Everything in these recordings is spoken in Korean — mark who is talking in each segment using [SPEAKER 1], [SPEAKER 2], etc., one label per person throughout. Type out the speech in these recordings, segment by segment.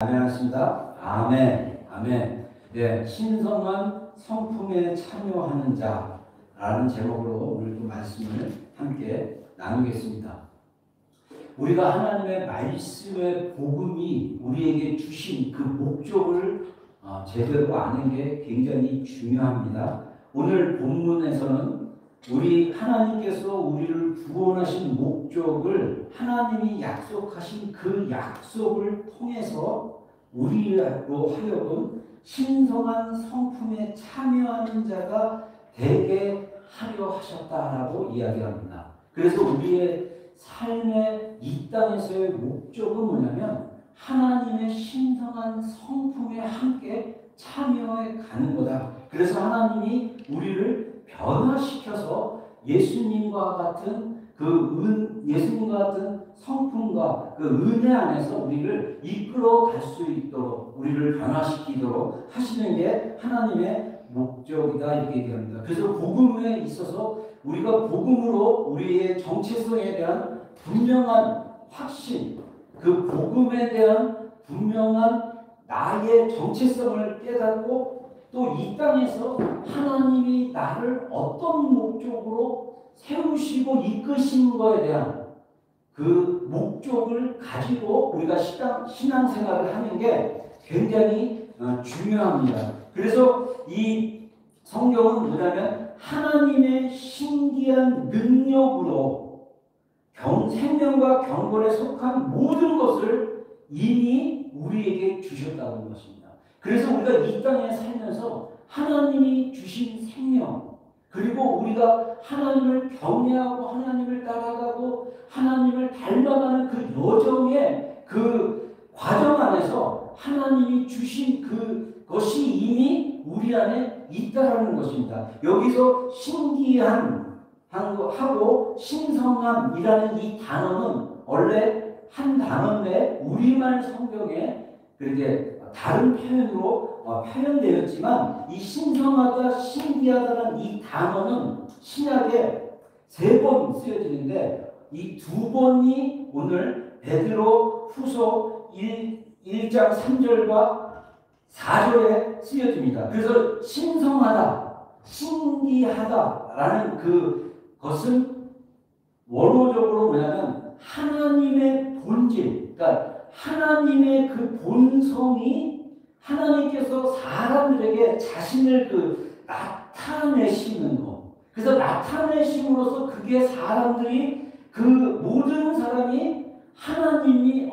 [SPEAKER 1] 아멘 하십니다. 아멘. 아멘. 네, 신성한 성품에 참여하는 자라는 제목으로 오늘도 말씀을 함께 나누겠습니다. 우리가 하나님의 말씀의 복음이 우리에게 주신 그 목적을 제대로 아는 게 굉장히 중요합니다. 오늘 본문에서는 우리 하나님께서 우리를 구원하신 목적을 하나님이 약속하신 그 약속을 통해서 우리로 하여금 신성한 성품에 참여하는 자가 되게 하려 하셨다라고 이야기합니다. 그래서 우리의 삶의 이 땅에서의 목적은 뭐냐면 하나님의 신성한 성품에 함께 참여해 가는 거다. 그래서 하나님이 우리를 변화시켜서 예수님과 같은 예수님과 같은 성품과 그 은혜 안에서 우리를 이끌어 갈 수 있도록 우리를 변화시키도록 하시는 게 하나님의 목적이다 이렇게 얘기합니다. 그래서 복음에 있어서 우리가 복음으로 우리의 정체성에 대한 분명한 확신, 그 복음에 대한 분명한 나의 정체성을 깨닫고 또 이 땅에서 하나님이 나를 어떤 목적으로 세우시고 이끄신 거에 대한 그 목적을 가지고 우리가 신앙생활을 하는 게 굉장히 중요합니다. 그래서 이 성경은 뭐냐면 하나님의 신기한 능력으로 생명과 경건에 속한 모든 것을 이미 우리에게 주셨다는 것입니다. 그래서 우리가 이 땅에 살면서 하나님이 주신 생명, 그리고 우리가 하나님을 경외하고 하나님을 따라가고 하나님을 닮아가는 그 여정의 그 과정 안에서 하나님이 주신 그것이 이미 우리 안에 있다라는 것입니다. 여기서 신기한 하고 신성함이라는 이 단어는 원래 한 단어인데 우리말 성경에 그렇게 다른 표현으로 표현되었지만 이 신성하다, 신기하다는 이 단어는 신약에 3번 쓰여지는데 이 2번이 오늘 베드로 후서 1장 3절과 4절에 쓰여집니다. 그래서 신성하다, 신기하다라는 그것은 원어적으로 뭐냐면 하나님의 본질, 그러니까 하나님의 그 본성이 하나님께서 사람들에게 자신을 나타내시는 것. 그래서 나타내심으로써 그게 사람들이 모든 사람이 하나님이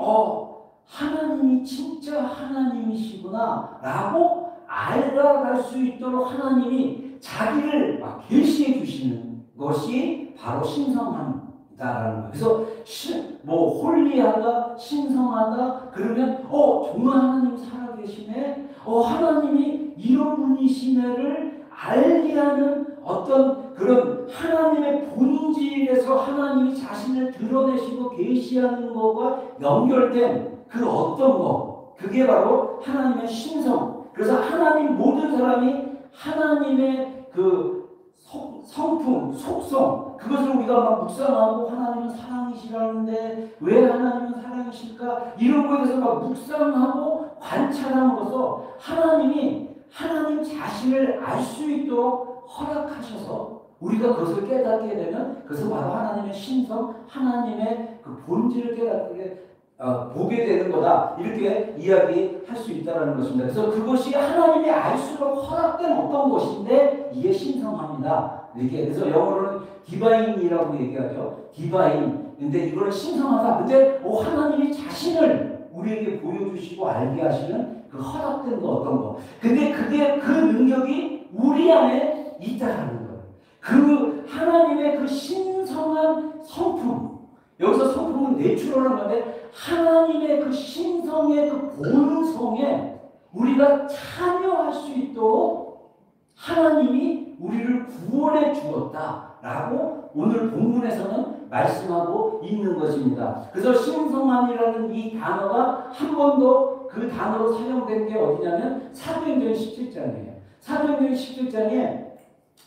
[SPEAKER 1] 진짜 하나님이시구나 라고 알아갈 수 있도록 하나님이 자기를 계시해 주시는 것이 바로 신성함. 라는 거예요. 그래서 홀리하다, 신성하다 그러면 정말 하나님 살아계시네. 하나님이 이런 분이시네를 알게 하는 어떤 그런 하나님의 본질에서 하나님이 자신을 드러내시고 계시하는 것과 연결된 그 어떤 것, 그게 바로 하나님의 신성. 그래서 하나님 모든 사람이 하나님의 그 성품, 속성, 그것을 우리가 묵상하고 하나님은 사랑이시라는데 왜 하나님은 사랑이실까? 이런 거에 대해서 묵상하고 관찰함으로써 하나님 자신을 알 수 있도록 허락하셔서 우리가 그것을 깨닫게 되면 그것은 바로 하나님의 신성, 하나님의 그 본질을 깨닫게 보게 되는 거다. 이렇게 이야기할 수 있다는 것입니다. 그래서 그것이 하나님이 알수록 허락된 어떤 것인데 이게 신성합니다. 이렇게 그래서 영어로는 디바인이라고 얘기하죠. 디바인. 근데 이거는 신성하다. 근데 하나님이 자신을 우리에게 보여주시고 알게 하시는 그 허락된 거 어떤 거. 근데 그게 그 능력이 우리 안에 있다라는 거예요. 그 하나님의 그 신성한 성품. 여기서 성품은 내추럴한 건데 하나님의 그 신성의 그 본성에 우리가 참여할 수 있도록 하나님이 우리를 구원해 주었다라고 오늘 본문에서는 말씀하고 있는 것입니다. 그래서 신성함이라는 이 단어가 한 번 더 그 단어로 사용된 게 어디냐면 사도행전 17장이에요. 사도행전 17장에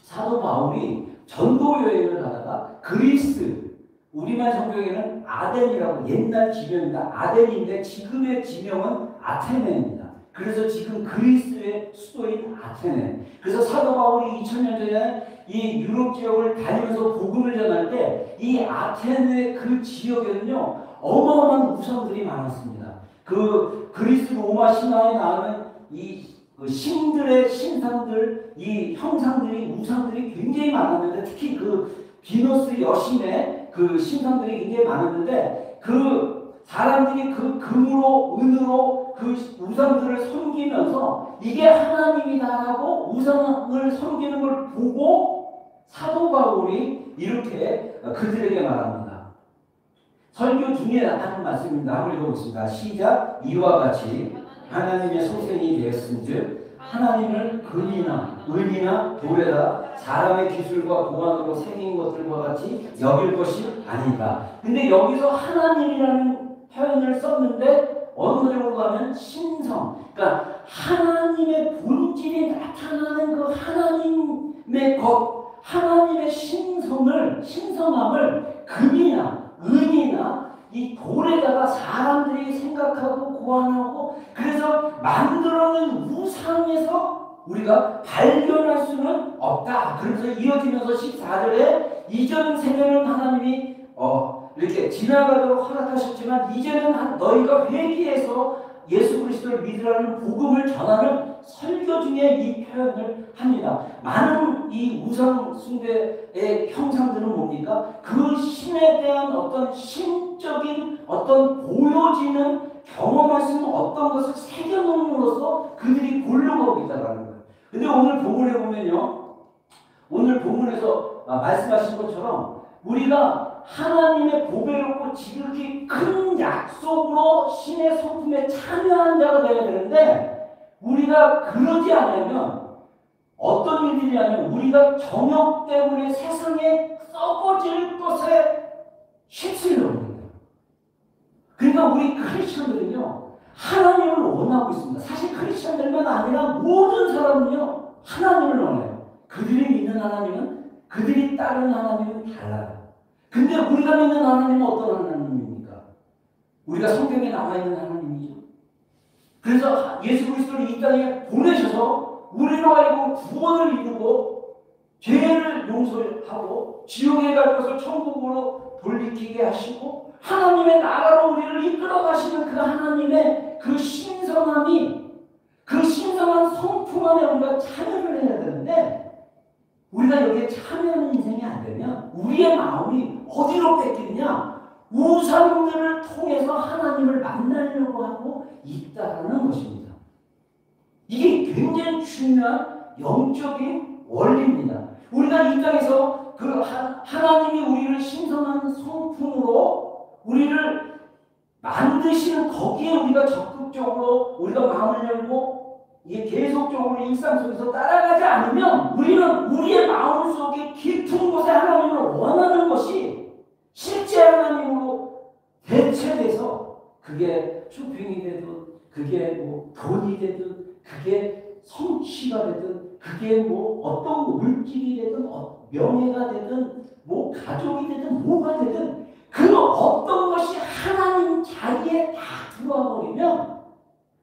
[SPEAKER 1] 사도 바울이 전도 여행을 하다가 그리스, 우리말 성경에는 아덴이라고 옛날 지명입니다. 아덴인데 지금의 지명은 아테네입니다. 그래서 지금 그리스의 수도인 아테네. 그래서 사도 바울이 2000년 전에 이 유럽 지역을 다니면서 복음을 전할 때 이 아테네 그 지역에는요 어마어마한 우상들이 많았습니다. 그 그리스 로마 신화에 나오는 그 신들의 신상들, 이 형상들이 우상들이 굉장히 많았는데 특히 그 비너스 여신의 그 신상들이 굉장히 많았는데 그 사람들이 그 금으로 은으로 그 우상들을 섬기면서 이게 하나님이다라고 우상을 섬기는 걸 보고 사도 바울이 이렇게 그들에게 말합니다. 설교 중에 하는 말씀입니다. 한번 읽어보겠습니다. 시작. 이와 같이 하나님의 소생이 되었은즉 하나님을 은이나 돌에다 사람의 기술과 고안으로 새긴 것들과 같이 여길 것이 아니다. 근데 여기서 하나님이라는 표현을 썼는데 어느 정도 가면 신성, 그러니까 하나님의 본질이 나타나는 그 하나님의 것, 하나님의 신성함을 금이나 은이나 이 돌에다가 사람들이 생각하고 고안하고 그래서 만들어낸 우상에서 우리가 발견할 수는 없다. 그래서 이어지면서 14절에 이전 세대는 하나님이 이렇게 지나가도록 허락하셨지만 이제는 너희가 회개해서 예수 그리스도를 믿으라는 복음을 전하는 설교 중에 이 표현을 합니다. 많은 이 우상 숭배의 형상들은 뭡니까? 그 신에 대한 어떤 신적인 어떤 보여지는 경험할 수 있는 어떤 것을 새겨놓음으로써 그들이 골룸하고 있다는 거예요. 근데 오늘 본문에 보면요, 오늘 본문에서 말씀하신 것처럼 우리가 하나님의 보배롭고 지극히 큰 약속으로 신의 성품에 참여한 자가 되어야 되는데 우리가 그러지 않으면 어떤 일들이 아니면 우리가 정욕 때문에 세상에 썩어질 것에 휩쓸려 버립니다. 그러니까 우리 크리스천들은요 하나님을 원하고 있습니다. 사실 크리스천들만 아니라 모든 사람은요 하나님을 원해요. 그들이 믿는 하나님은 그들이 따르는 하나님은 달라요. 근데 우리가 믿는 하나님은 어떤 하나님입니까? 우리가 성경에 나와있는 하나님이죠. 그래서 예수 그리스도를 이 땅에 보내셔서 우리로 하여금 구원을 이루고 죄를 용서하고 지옥에 갈 것을 천국으로 돌이키게 하시고 하나님의 나라로 우리를 이끌어 가시는 그 하나님의 그 신성함이 그 신성한 성품 안에 우리가 참여를 해야 되는데 우리가 여기에 참여하는 인생이 안 되면 우리의 마음이 어디로 뺏기느냐? 우상들을 통해서 하나님을 만나려고 하고 있다는 것입니다. 이게 굉장히 중요한 영적인 원리입니다. 우리가 이 땅에서 그 하나님이 우리를 신성한 성품으로 우리를 만드시는 거기에 우리가 적극적으로 우리가 마음을 열고 이게 계속적으로 일상 속에서 따라가지 않으면 우리는 우리의 마음속에 깊은 곳에 하나님을 원하는 것이 실제 하나님으로 대체돼서 그게 쇼핑이 되든 그게 뭐 돈이 되든 그게 성취가 되든 그게 뭐 어떤 물질이 되든 명예가 되든 뭐 가족이 되든 뭐가 되든 그 어떤 것이 하나님 자리에 다 들어와 버리면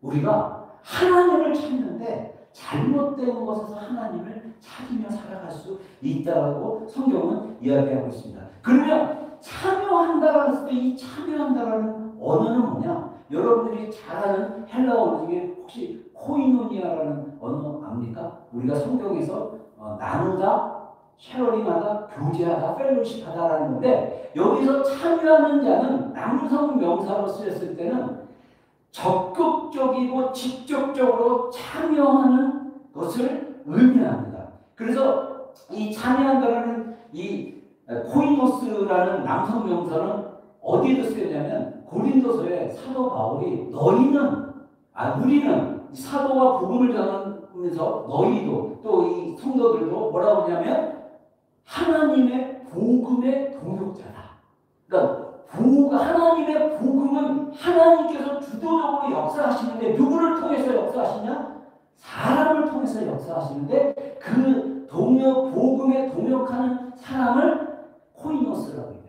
[SPEAKER 1] 우리가 하나님을 찾는데 잘못된 것에서 하나님을 찾으며 살아갈 수 있다고 성경은 이야기하고 있습니다. 그러면 참여한다라고 했을 때 이 참여한다라는 언어는 뭐냐? 여러분들이 잘 아는 헬라어 언어 중에 혹시 코이노니아라는 언어 압니까? 우리가 성경에서 나누다, 쉐어링하다, 교제하다, 펠로십하다라는 건데 여기서 참여하는 자는 남성 명사로 쓰였을 때는 적극적이고 직접적으로 참여하는 것을 의미합니다. 그래서 이 참여한다라는 이 코이노스라는 남성 명사는 어디에 쓰였냐면 고린도서에 사도 바울이 우리는 사도와 복음을 전하면서 너희도 또 이 성도들도 뭐라고 하냐면 하나님의 복음의 동역자다. 그러니까 하나님의 복음은 하나님께서 주도적으로 역사하시는데 누구를 통해서 역사하시냐? 사람을 통해서 역사하시는데 그 복음에 동역하는 사람을 코이노스라고 해요.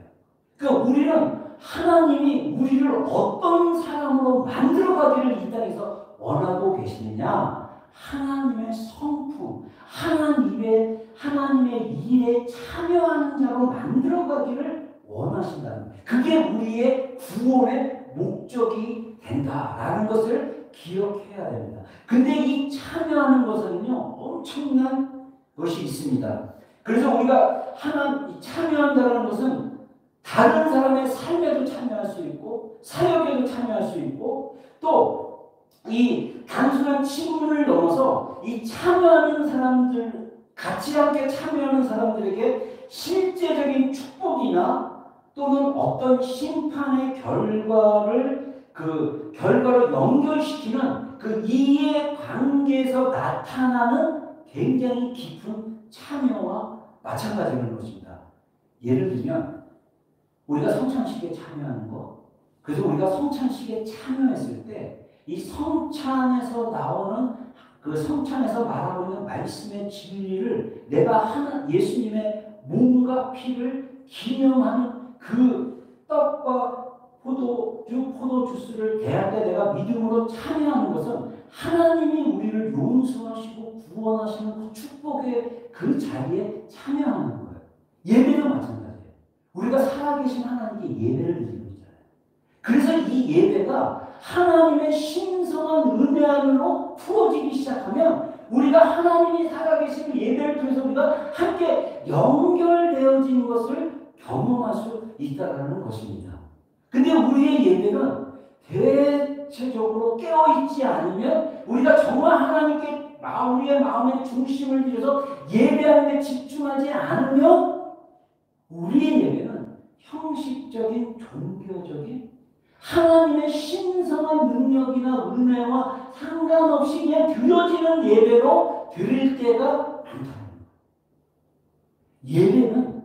[SPEAKER 1] 그러니까 우리는 하나님이 우리를 어떤 사람으로 만들어가기를 이 땅에서 원하고 계시느냐? 하나님의 성품, 하나님의 일에 참여하는 자로 만들어가기를 원하신다는 거예요. 그게 우리의 구원의 목적이 된다라는 것을 기억해야 됩니다. 근데 이 참여하는 것은요, 엄청난 것이 있습니다. 그래서 우리가 참여한다는 것은 다른 사람의 삶에도 참여할 수 있고, 사역에도 참여할 수 있고, 또 이 단순한 친분을 넘어서 이 참여하는 사람들, 같이 함께 참여하는 사람들에게 실제적인 축복이나 또는 어떤 심판의 결과로 연결시키는 그 이해 관계에서 나타나는 굉장히 깊은 참여와 마찬가지인 것입니다. 예를 들면 우리가 성찬식에 참여하는 것, 그래서 우리가 성찬식에 참여했을 때 이 성찬에서 나오는 그 성찬에서 말하고 있는 말씀의 진리를 내가 예수님의 몸과 피를 기념하는 그 떡과 포도주스를 대할 때 내가 믿음으로 참여하는 것은 하나님이 우리를 용서하시고 구원하시는 그 축복의 그 자리에 참여하는 거예요. 예배도 마찬가지예요. 우리가 살아계신 하나님께 예배를 드리는 거잖아요. 그래서 이 예배가 하나님의 신성한 은혜 안으로 풀어지기 시작하면 우리가 하나님이 살아계신 예배를 통해서 우리가 함께 연결되어진 것을 경험할 수 있다는 것입니다. 근데 우리의 예배는 대체적으로 깨어있지 않으면 우리가 정말 하나님께 우리의 마음의 중심을 들여서 예배하는 데 집중하지 않으면 우리의 예배는 형식적인 종교적인 하나님의 신성한 능력이나 은혜와 상관없이 그냥 드려지는 예배로 드릴 때가 많다는 거예요. 예배는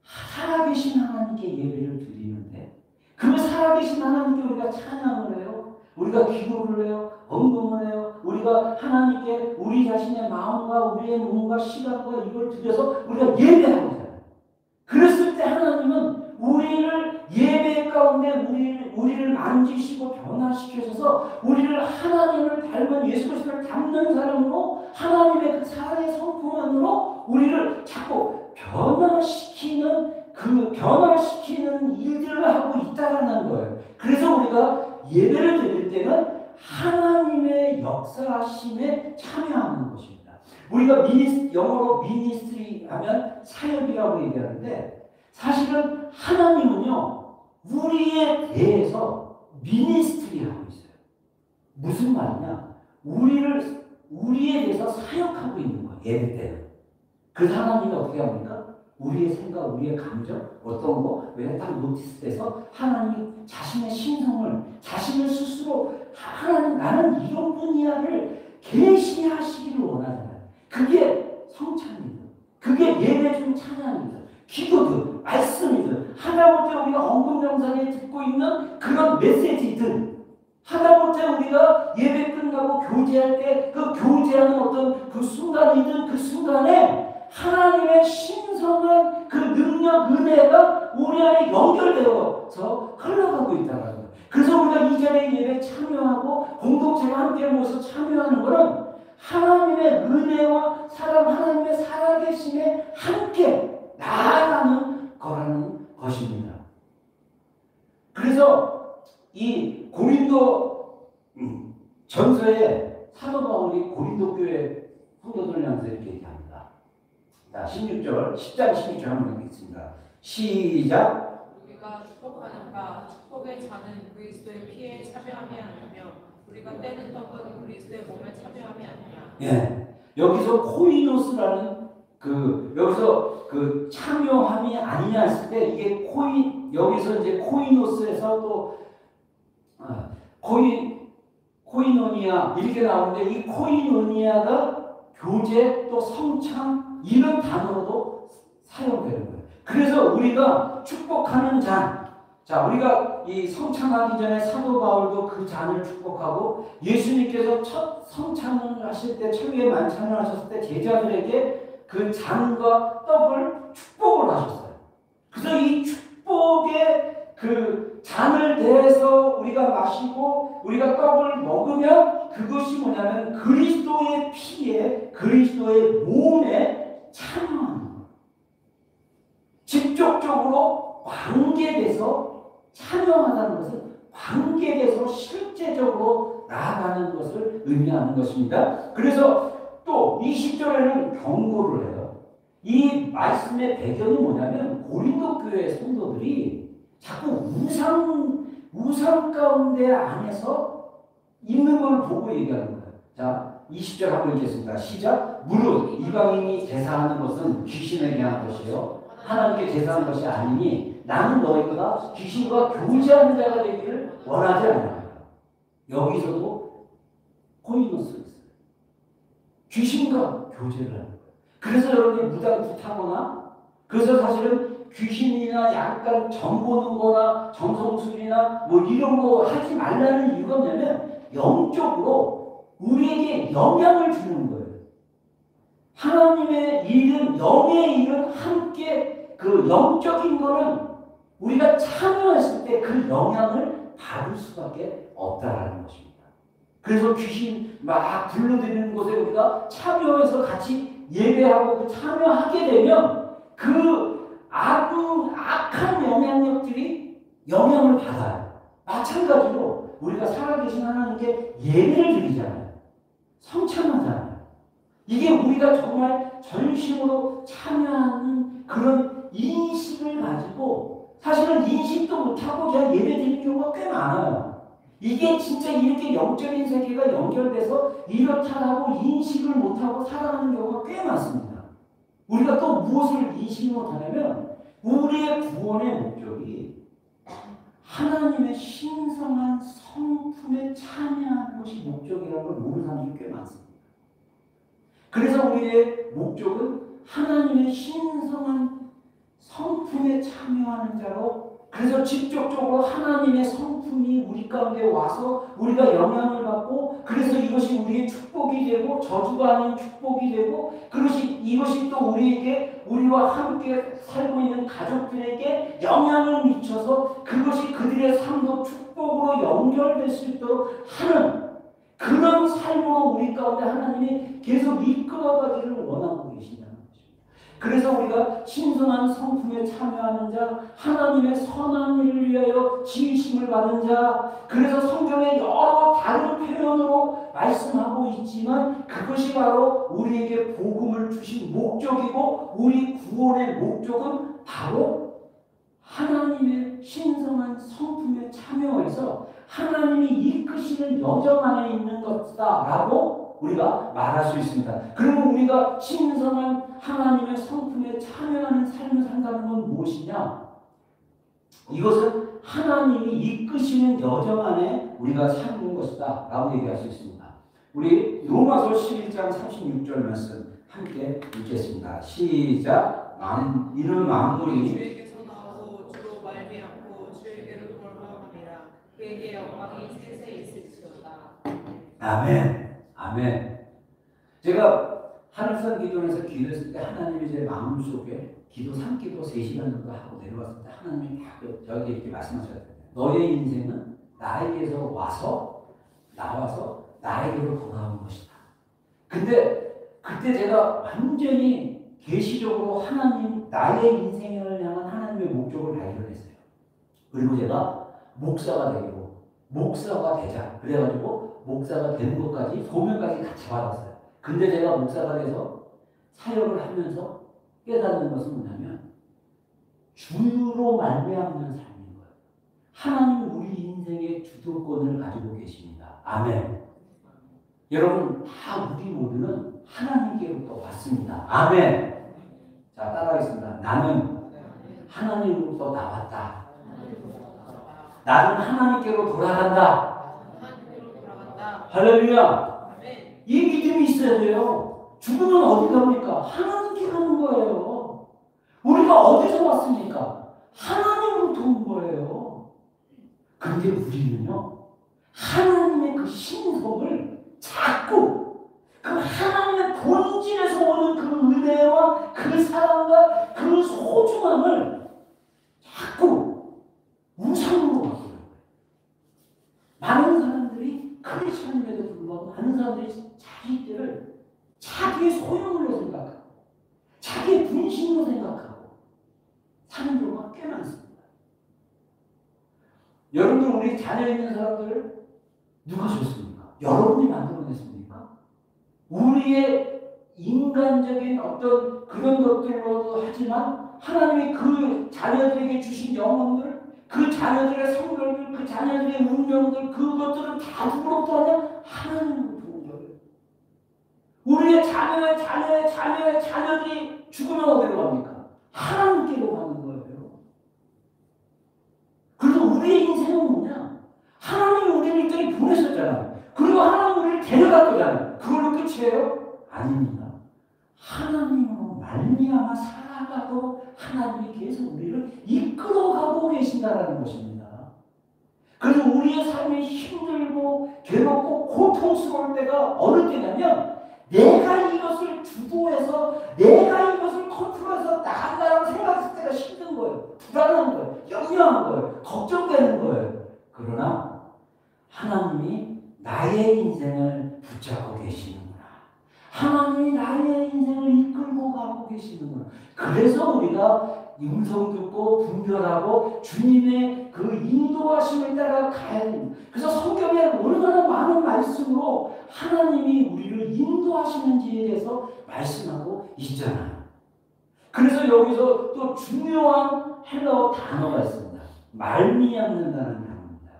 [SPEAKER 1] 살아계신 하나님께 예배를 드리는데 그 살아계신 하나님께 우리가 찬양을 해요. 우리가 기도를 해요. 언금을 해요. 우리가 하나님께 우리 자신의 마음과 우리의 몸과 시간과 이걸 드려서 우리가 예배하고 있잖아요. 그랬을 때 하나님은 우리를 예배 가운데 우리를 만지시고 변화시켜서 우리를 하나님을 닮은 예수 그리스도를 닮는 사람으로 하나님의 그 사랑의 성품 안으로 우리를 자꾸 변화시키는 일들을 하고 있다는 거예요. 그래서 우리가 예배를 드릴 때는 하나님의 역사하심에 참여하는 것입니다. 우리가 영어로 미니스트리 하면 사역이라고 얘기하는데 사실은 하나님은요 우리에 대해서 미니스트리 하고 있어요. 무슨 말이냐? 우리에 대해서 사역하고 있는 거예요. 예배 때는. 그래서 하나님이 어떻게 합니까? 우리의 생각, 우리의 감정, 어떤 거, 왜 딱 노티스돼서 하나님이 자신의 신성을, 자신을 스스로 하나님 나는 이런 분이야를 계시하시기를 원하잖아요. 그게 성찬이죠. 그게 예배 중 찬양이죠. 기도든 말씀이든 하다못해 우리가 언급명상에 듣고 있는 그런 메시지든 하다못해 우리가 예배 끝나고 교제할 때 그 교제하는 어떤 그 순간이든 그 순간에 하나님의 신성한 그 능력, 은혜가 우리 안에 연결되어서 흘러가고 있다는 거예요. 그래서 우리가 이 자리에 예배에 참여하고 공동체가 함께 모여서 참여하는 것은 하나님의 은혜와 하나님의 살아계심에 함께 나아가는 거라는 것입니다. 그래서 이 고린도 전서에 사도 바울이 고린도 교회 성도들을 향해서 이렇게 얘기합니다. 자, 16절, 10장 16절 한번 읽겠습니다. 시작.
[SPEAKER 2] 우리가 축복하는 바 축복의 잔은 그리스도의 피에 참여함이 아니며 우리가 떼는 떡은 그리스도의 몸에 참여함이 아니냐.
[SPEAKER 1] 예, 여기서 코이노스라는 여기서 그 참여함이 아니냐 했을 때 이게 여기서 이제 코이노스에서 또 코이노니아 이렇게 나오는데 이 코이노니아가 교제 또 성찬 이런 단어로도 사용되는 거예요. 그래서 우리가 축복하는 잔, 자 우리가 이 성찬하기 전에 사도 바울도 그 잔을 축복하고 예수님께서 첫 성찬을 하실 때 최후의 만찬을 하셨을 때 제자들에게 그 잔과 떡을 축복을 하셨어요. 그래서 이 축복의 그 잔을 대해서 우리가 마시고 우리가 떡을 먹으면 그것이 뭐냐면 그리스도의 피에 그리스도의 몸에 참여하는 거예요. 직접적으로 관계돼서 참여하다는 것은 관계돼서 실제적으로 나아가는 것을 의미하는 것입니다. 그래서 또 20절에는 경고를 해요. 이 말씀의 배경이 뭐냐면 고린도 교회 성도들이 자꾸 우상 가운데 안에서 있는 걸 보고 얘기하는 거예요. 자, 20절 한번 읽겠습니다. 시작. 무릇 이방인이 제사하는 것은 귀신에게 한 것이요 하나님께 제사하는 것이 아니니 나는 너희가 귀신과 교제하는 자가 되기를 원하지 않아요. 여기서도 코이노스 있어요. 귀신과 교제를 하는 거예요. 그래서 여러분이 무당도 타거나 그래서 사실은 귀신이나 약간 점 보는 거나 점성술이나 뭐 이런 거 하지 말라는 이유가 뭐냐면 영적으로 우리에게 영향을 주는 거예요. 하나님의 일은 영의 일은 함께 그 영적인 거는 우리가 참여했을 때 그 영향을 받을 수밖에 없다라는 것입니다. 그래서 귀신 막 불러들이는 곳에 우리가 참여해서 같이 예배하고 참여하게 되면 그 악한 영향력들이 영향을 받아요. 마찬가지로 우리가 살아계신 하나님께 예배를 드리잖아요. 성찬하잖아요. 이게 우리가 정말 전심으로 참여하는 그런 인식을 가지고 사실은 인식도 못하고 그냥 예배 드리는 경우가 꽤 많아요. 이게 진짜 이렇게 영적인 세계가 연결돼서 이렇다라고 인식을 못하고 살아가는 경우가 꽤 많습니다. 우리가 또 무엇을 인식을 못하냐면 우리의 구원의 목적이 하나님의 신성한 성품에 참여하는 것이 목적이라는 걸 모르는 사람들이 꽤 많습니다. 그래서 우리의 목적은 하나님의 신성한 성품에 참여하는 자로 그래서 직접적으로 하나님의 성품이 우리 가운데 와서 우리가 영향을 받고 그래서 이것이 우리의 축복이 되고 저주가 아닌 축복이 되고 이것이 또 우리에게 우리와 함께 살고 있는 가족들에게 영향을 미쳐서 그것이 그들의 삶도 축복으로 연결될 수 있도록 하는 그런 삶으로 우리 가운데 하나님이 계속 이끌어가기를 원하고 계신다는 것입니다. 그래서 우리가 신성한 성품에 참여하는 자, 하나님의 선한 일을 위하여 지으심을 받은 자, 그래서 성경에 여러 다른 표현으로 말씀하고 있지만 그것이 바로 우리에게 복음을 주신 목적이고 우리 구원의 목적은 바로 하나님의 신성한 성품에 참여해서 하나님이 이끄시는 여정 안에 있는 것이다라고 우리가 말할 수 있습니다. 그러면 우리가 신성한 하나님의 성품에 참여하는 삶을 산다는 건 무엇이냐? 이것은 하나님이 이끄시는 여정 안에 우리가 사는 것이다 라고 얘기할 수 있습니다. 우리 로마서 11장 36절 말씀 함께 읽겠습니다. 시작. 이는 만물이
[SPEAKER 2] 주에게서 나오고 주로 말미암고 주에게로 돌아갑니다. 그에게 영광이 세세 있을지어다.
[SPEAKER 1] 아멘. 아멘. 제가 하늘산 기도원에서 기도했을 때 하나님이 제 마음속에 기도 3기도 3시간 정도 하고 내려왔을 때 하나님이 다 저에게 이렇게 말씀하셨어요. 너의 인생은 나에게서 나와서 나에게로 돌아온 것이다. 근데 그때 제가 완전히 계시적으로 하나님 나의 인생을 향한 하나님의 목적을 발견했어요. 그리고 제가 목사가 되자 그래가지고 목사가 되는 것까지 소명까지 같이 받았어요. 근데 제가 목사가 돼서 사역을 하면서 깨닫는 것은 뭐냐면 주로 말미암는 삶인 거예요. 하나님 우리 인생의 주도권을 가지고 계십니다. 아멘. 여러분 다 우리 모두는 하나님께로부터 왔습니다. 아멘. 자 따라하겠습니다. 나는 하나님으로부터 나왔다. 나는 하나님께로 돌아간다. 할렐루야. 이 믿음이 있어야 돼요. 죽으면 어디 갑니까? 하나님께 가는 거예요. 우리가 어디서 왔습니까? 하나님으로부터 온 거예요. 그런데 우리는요 하나님의 그 신성을 자꾸 그 하나님의 본질에서 오는 그 은혜와 그 사랑과 그 소중함을 자꾸 우상으로 사람들이 자기들을 자기의 소용으로 생각하고 자기의 분신으로 생각하고 사는 경우가 꽤 많습니다. 여러분들 우리 자녀 있는 사람들을 누가 줬습니까? 여러분이 만들어냈습니까? 우리의 인간적인 어떤 그런 것들로도 하지만 하나님이 그 자녀들에게 주신 영혼들, 그 자녀들의 성별들, 그 자녀들의 운명들, 그것들은 다 누구로부터 왔냐? 하나님으로부터 온 거예요. 우리의 자녀들이 죽으면 어디로 갑니까? 하나님께로 가는 거예요. 그래서 우리의 인생은 뭐냐? 하나님이 우리를 여기까지 보내셨잖아요. 그리고 하나님이 우리를 데려갈 거잖아요. 그걸로 끝이에요? 아닙니다. 하나님으로 말미암아 살아가도 하나님이 계속 우리를 이끌어가고 계신다라는 것입니다. 그래서 우리의 삶이 힘들고 괴롭고 고통스러울 때가 어느 때냐면 내가 이것을 주도해서 내가 이것을 컨트롤해서 나간다라고 생각했을 때가 힘든 거예요. 불안한 거예요. 염려한 거예요. 걱정되는 거예요. 그러나 하나님이 나의 인생을 붙잡고 계시는구나. 하나님이 나의 인생을 이끌고 가고 계시는구나. 그래서 우리가 음성 듣고 분별하고 주님의 그 인도하심을 따라 가야 됩니다. 그래서 성경에 얼마나 많은 말씀으로 하나님이 우리를 인도하시는지에 대해서 말씀하고 있잖아요. 그래서 여기서 또 중요한 헬라어 단어가 있습니다. 말미암는다는 단어입니다.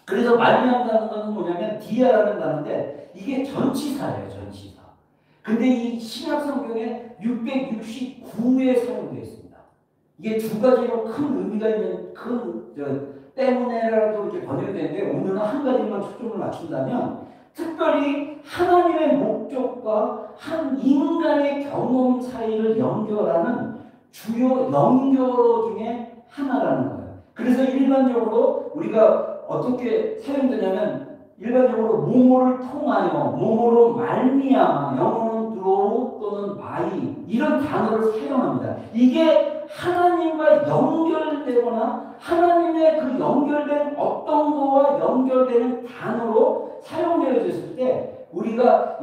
[SPEAKER 1] 그래서 말미암다는 것은 뭐냐면 디아라는 단어인데 이게 전치사예요. 전치사. 근데 이 신약 성경에 669에 사용되어 있습니다. 이게 두 가지로 큰 의미가 있는 때문에라도 이렇게 번역이 되는데 오늘은 한 가지만 초점을 맞춘다면 특별히 하나님의 목적과 한 인간의 경험 사이를 연결하는 주요 연결어 중에 하나라는 거예요. 그래서 일반적으로 우리가 어떻게 사용되냐면 일반적으로 모모를 통하여, 모모로 말미암아, 영어로는 through 또는 by 이런 단어를 사용합니다. 이게 하나님과 연결되거나 하나님의 그 연결된 어떤 거와 연결되는 단어로 사용되어졌을 때 우리가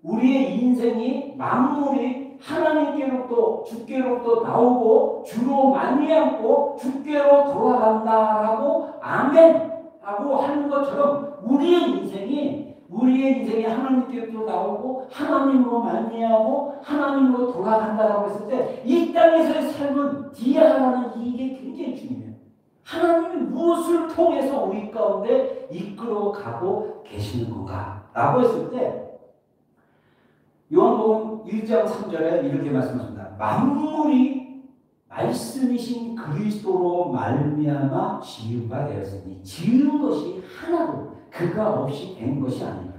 [SPEAKER 1] 우리의 인생이 만물이 하나님께로부터 주께로부터 나오고 주로 말미암고 주께로 돌아간다라고 아멘 하고 하는 것처럼 우리의 인생이 하나님께로부터 나오고 하나님으로 말미암고 하나님으로 돌아간다라고 했을 때 이 땅에서의 삶은 디아라는 이게 굉장히 중요해요. 하나님이 무엇을 통해서 우리 가운데 이끌어가고 계시는 건가 라고 했을 때 요한복음 1장 3절에 이렇게 말씀하십니다. 만물이 말씀이신 그리스도로 말미암아 지은 바 되었으니 지은 것이 하나도 그가 없이 된 것이 아니라.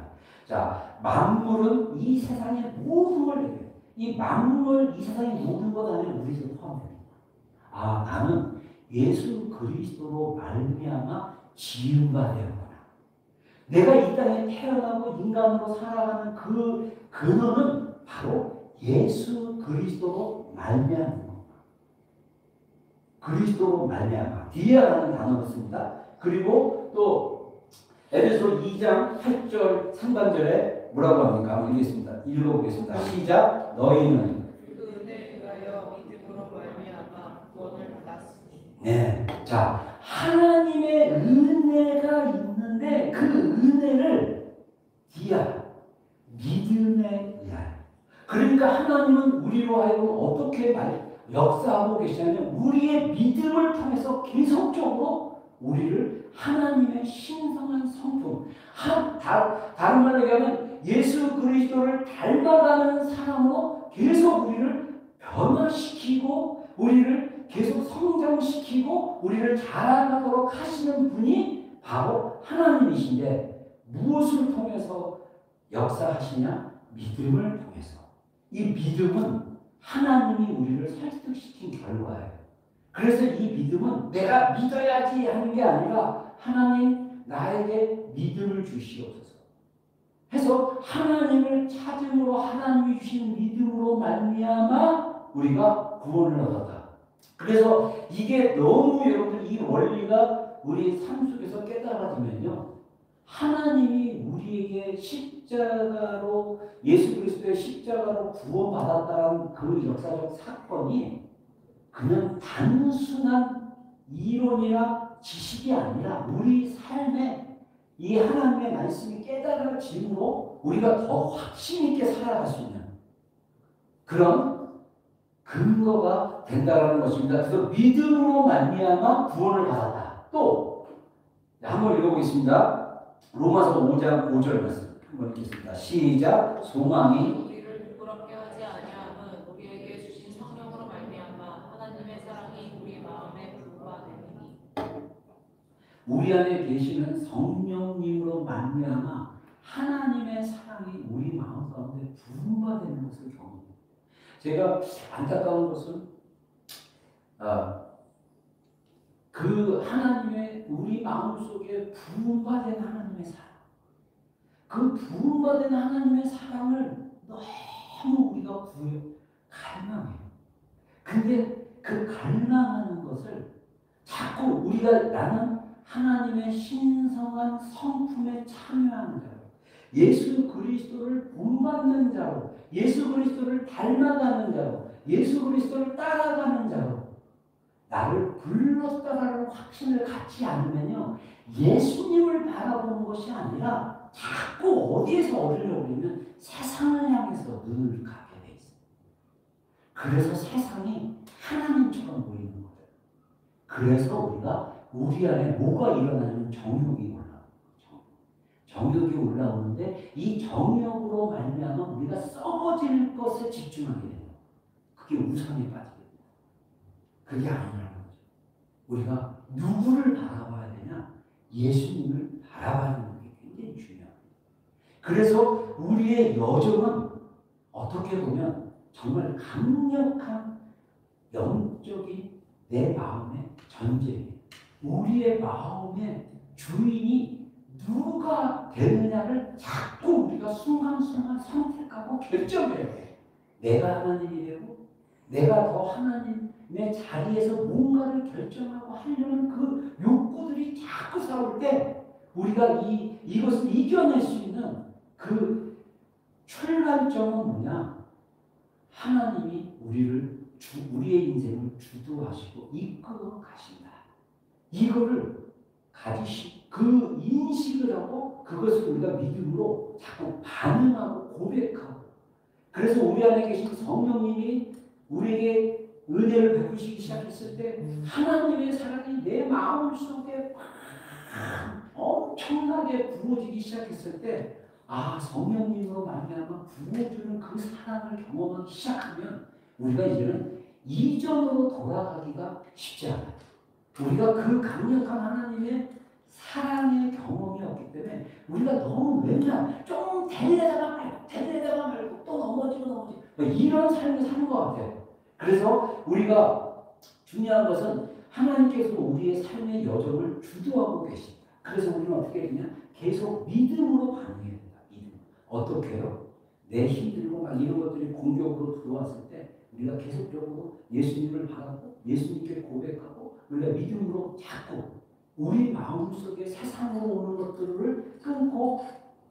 [SPEAKER 1] 자, 만물은 이 세상의 모든 걸 얘기해요. 이 만물, 이 세상의 모든 것 안에 우리도 포함됩니다. 아, 나는 예수 그리스도로 말미암아 지은 바 되었구나. 내가 이 땅에 태어나고 인간으로 살아가는 그 근원은 바로 예수 그리스도로 말미암은 겁니다. 그리스도로 말미암아. 디아라는 단어를 씁니다. 그리고 또 에베소 2장 8절 상반절에 뭐라고 합니까? 한번 읽어보겠습니다. 시작. 너희는
[SPEAKER 2] 그 은혜를 위하여 믿음으로 말미암아 구원을 받았으니.
[SPEAKER 1] 네. 자, 하나님의 은혜가 있는데 그 은혜를 디아 믿음에 의하여. 그러니까 하나님은 우리로 하여금 어떻게 역사하고 계시냐면 우리의 믿음을 통해서 계속적으로 우리를 하나님의 신성한 성품, 다른 말로 얘기하면 예수 그리스도를 닮아가는 사람으로 계속 우리를 변화시키고 우리를 계속 성장시키고 우리를 자라나도록 하시는 분이 바로 하나님이신데 무엇을 통해서 역사하시냐? 믿음을 통해서. 이 믿음은 하나님이 우리를 설득시킨 결과예요. 그래서 이 믿음은 내가 믿어야지 하는 게 아니라 하나님 나에게 믿음을 주시옵소서 해서 하나님을 찾음으로 하나님이 주신 믿음으로 말미암아 우리가 구원을 얻었다. 그래서 이게 너무 여러분들 이 원리가 우리 삶 속에서 깨달아지면요 하나님이 우리에게 십자가로 예수 그리스도의 십자가로 구원받았다는 그 역사적 사건이 그냥 단순한 이론이나 지식이 아니라 우리 삶에 이 하나님의 말씀이 깨달아짐으로 우리가 더 확신 있게 살아갈 수 있는 그런 근거가 된다는 것입니다. 그래서 믿음으로 말미암아 구원을 받았다. 또 한번 읽어보겠습니다. 로마서 5장 5절 말씀 한번 읽겠습니다. 시작. 소망이
[SPEAKER 2] 우리를 부끄럽게 하지 아니함은 우리에게 주신 성령으로 말미암아 하나님의 사랑이 우리 마음에 부부가 되니.
[SPEAKER 1] 우리 안에 계시는 성령님으로 말미암아 하나님의 사랑이 우리 마음 가운데 부부가 되는 것을 경험해요. 제가 안타까운 것은 그 하나님의 우리 마음속에 부음과 된 하나님의 사랑, 그 부음과 된 하나님의 사랑을 너무 우리가 갈망해요. 근데 그 갈망하는 것을 자꾸 우리가 나는 하나님의 신성한 성품에 참여하는 자로, 예수 그리스도를 본받는 자로, 예수 그리스도를 닮아가는 자로, 예수 그리스도를 따라가는 자로 나를 불렀다라는 확신을 갖지 않으면요, 예수님을 바라보는 것이 아니라 자꾸 어디에서 얻으려고 그러면 세상을 향해서 눈을 가게 돼 있어요. 그래서 세상이 하나님처럼 보이는 거예요. 그래서 우리 안에 뭐가 일어나냐면 정욕이 올라와요. 정욕이 올라오는데 이 정욕으로 말미암아 우리가 썩어질 것에 집중하게 돼요. 그게 우상에 빠지게 돼요. 그게 아니라는 거죠. 우리가 누구를 바라봐야 되냐? 예수님을 바라봐야 게 굉장히 중요합니다. 그래서 우리의 여정은 어떻게 보면 정말 강력한 영적인 내 마음의 전쟁이에요. 우리의 마음의 주인이 누가 되느냐를 자꾸 우리가 순간순간 선택하고 결정해야 돼. 내가 하나님이 되고 내가 더 하나님의 자리에서 뭔가를 결정하고 하려는 그 욕구들이 자꾸 싸울 때 우리가 이것을 이겨낼 수 있는 그 출발점은 뭐냐? 하나님이 우리의 인생을 주도하시고 이끌어 가신다. 이거를 그 인식을 하고 그것을 우리가 믿음으로 자꾸 반응하고 고백하고, 그래서 우리 안에 계신 성령님이 우리에게 은혜를 베푸시기 시작했을 때 하나님의 사랑이 내 마음속에 엄청나게 부어지기 시작했을 때 성령님으로 말미암아 부어주는 그 사랑을 경험하기 시작하면 우리가 이제는 이전으로 돌아가기가 쉽지 않아요. 우리가 그 강력한 하나님의 사랑의 경험이 없기 때문에 우리가 너무 맨날 좀 데리다가 말고 또 넘어지고 이런 삶을 사는 것 같아요. 그래서 우리가 중요한 것은 하나님께서 우리의 삶의 여정을 주도하고 계십니다. 그래서 우리는 어떻게 해야 되냐? 계속 믿음으로 반응해야 된다. 믿음. 어떻게 해요? 내 힘들고 막 이런 것들이 공격으로 들어왔을 때 우리가 계속적으로 예수님을 바라고 예수님께 고백하고 우리가 믿음으로 자꾸 우리 마음속에 세상으로 오는 것들을 끊고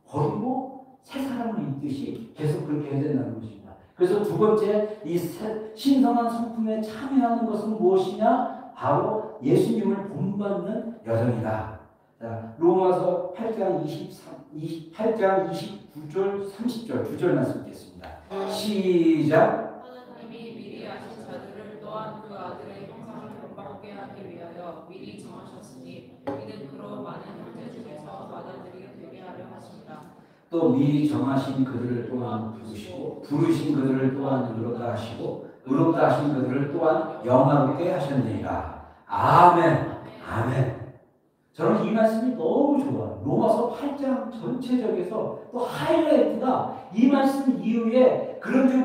[SPEAKER 1] 버리고 새 사람을 입듯이 계속 그렇게 해야 된다는 것입니다. 그래서 두 번째, 이 신성한 성품에 참여하는 것은 무엇이냐? 바로 예수님을 본받는 여정이다. 자, 로마서 8장 29절 30절 두 절 말씀 읽겠습니다. 시작.
[SPEAKER 2] 하나님이 미리 아신 자들을 또한 그 아들의 형상을 본받게 하기 위하여 미리 정하셨으니 이는 그로 많은 형제 중에서 받아들이게 되게 하려 하십니다.
[SPEAKER 1] 또 미리 정하신 그들을 또한 부르시고 부르신 그들을 또한 의롭다 하시고 의롭다 하신 그들을 또한 영화롭게 하셨느니라. 아멘. 아멘. 저는 이 말씀이 너무 좋아요. 로마서 8장 전체적에서 또 하이라이트가 이 말씀 이후에 그런 적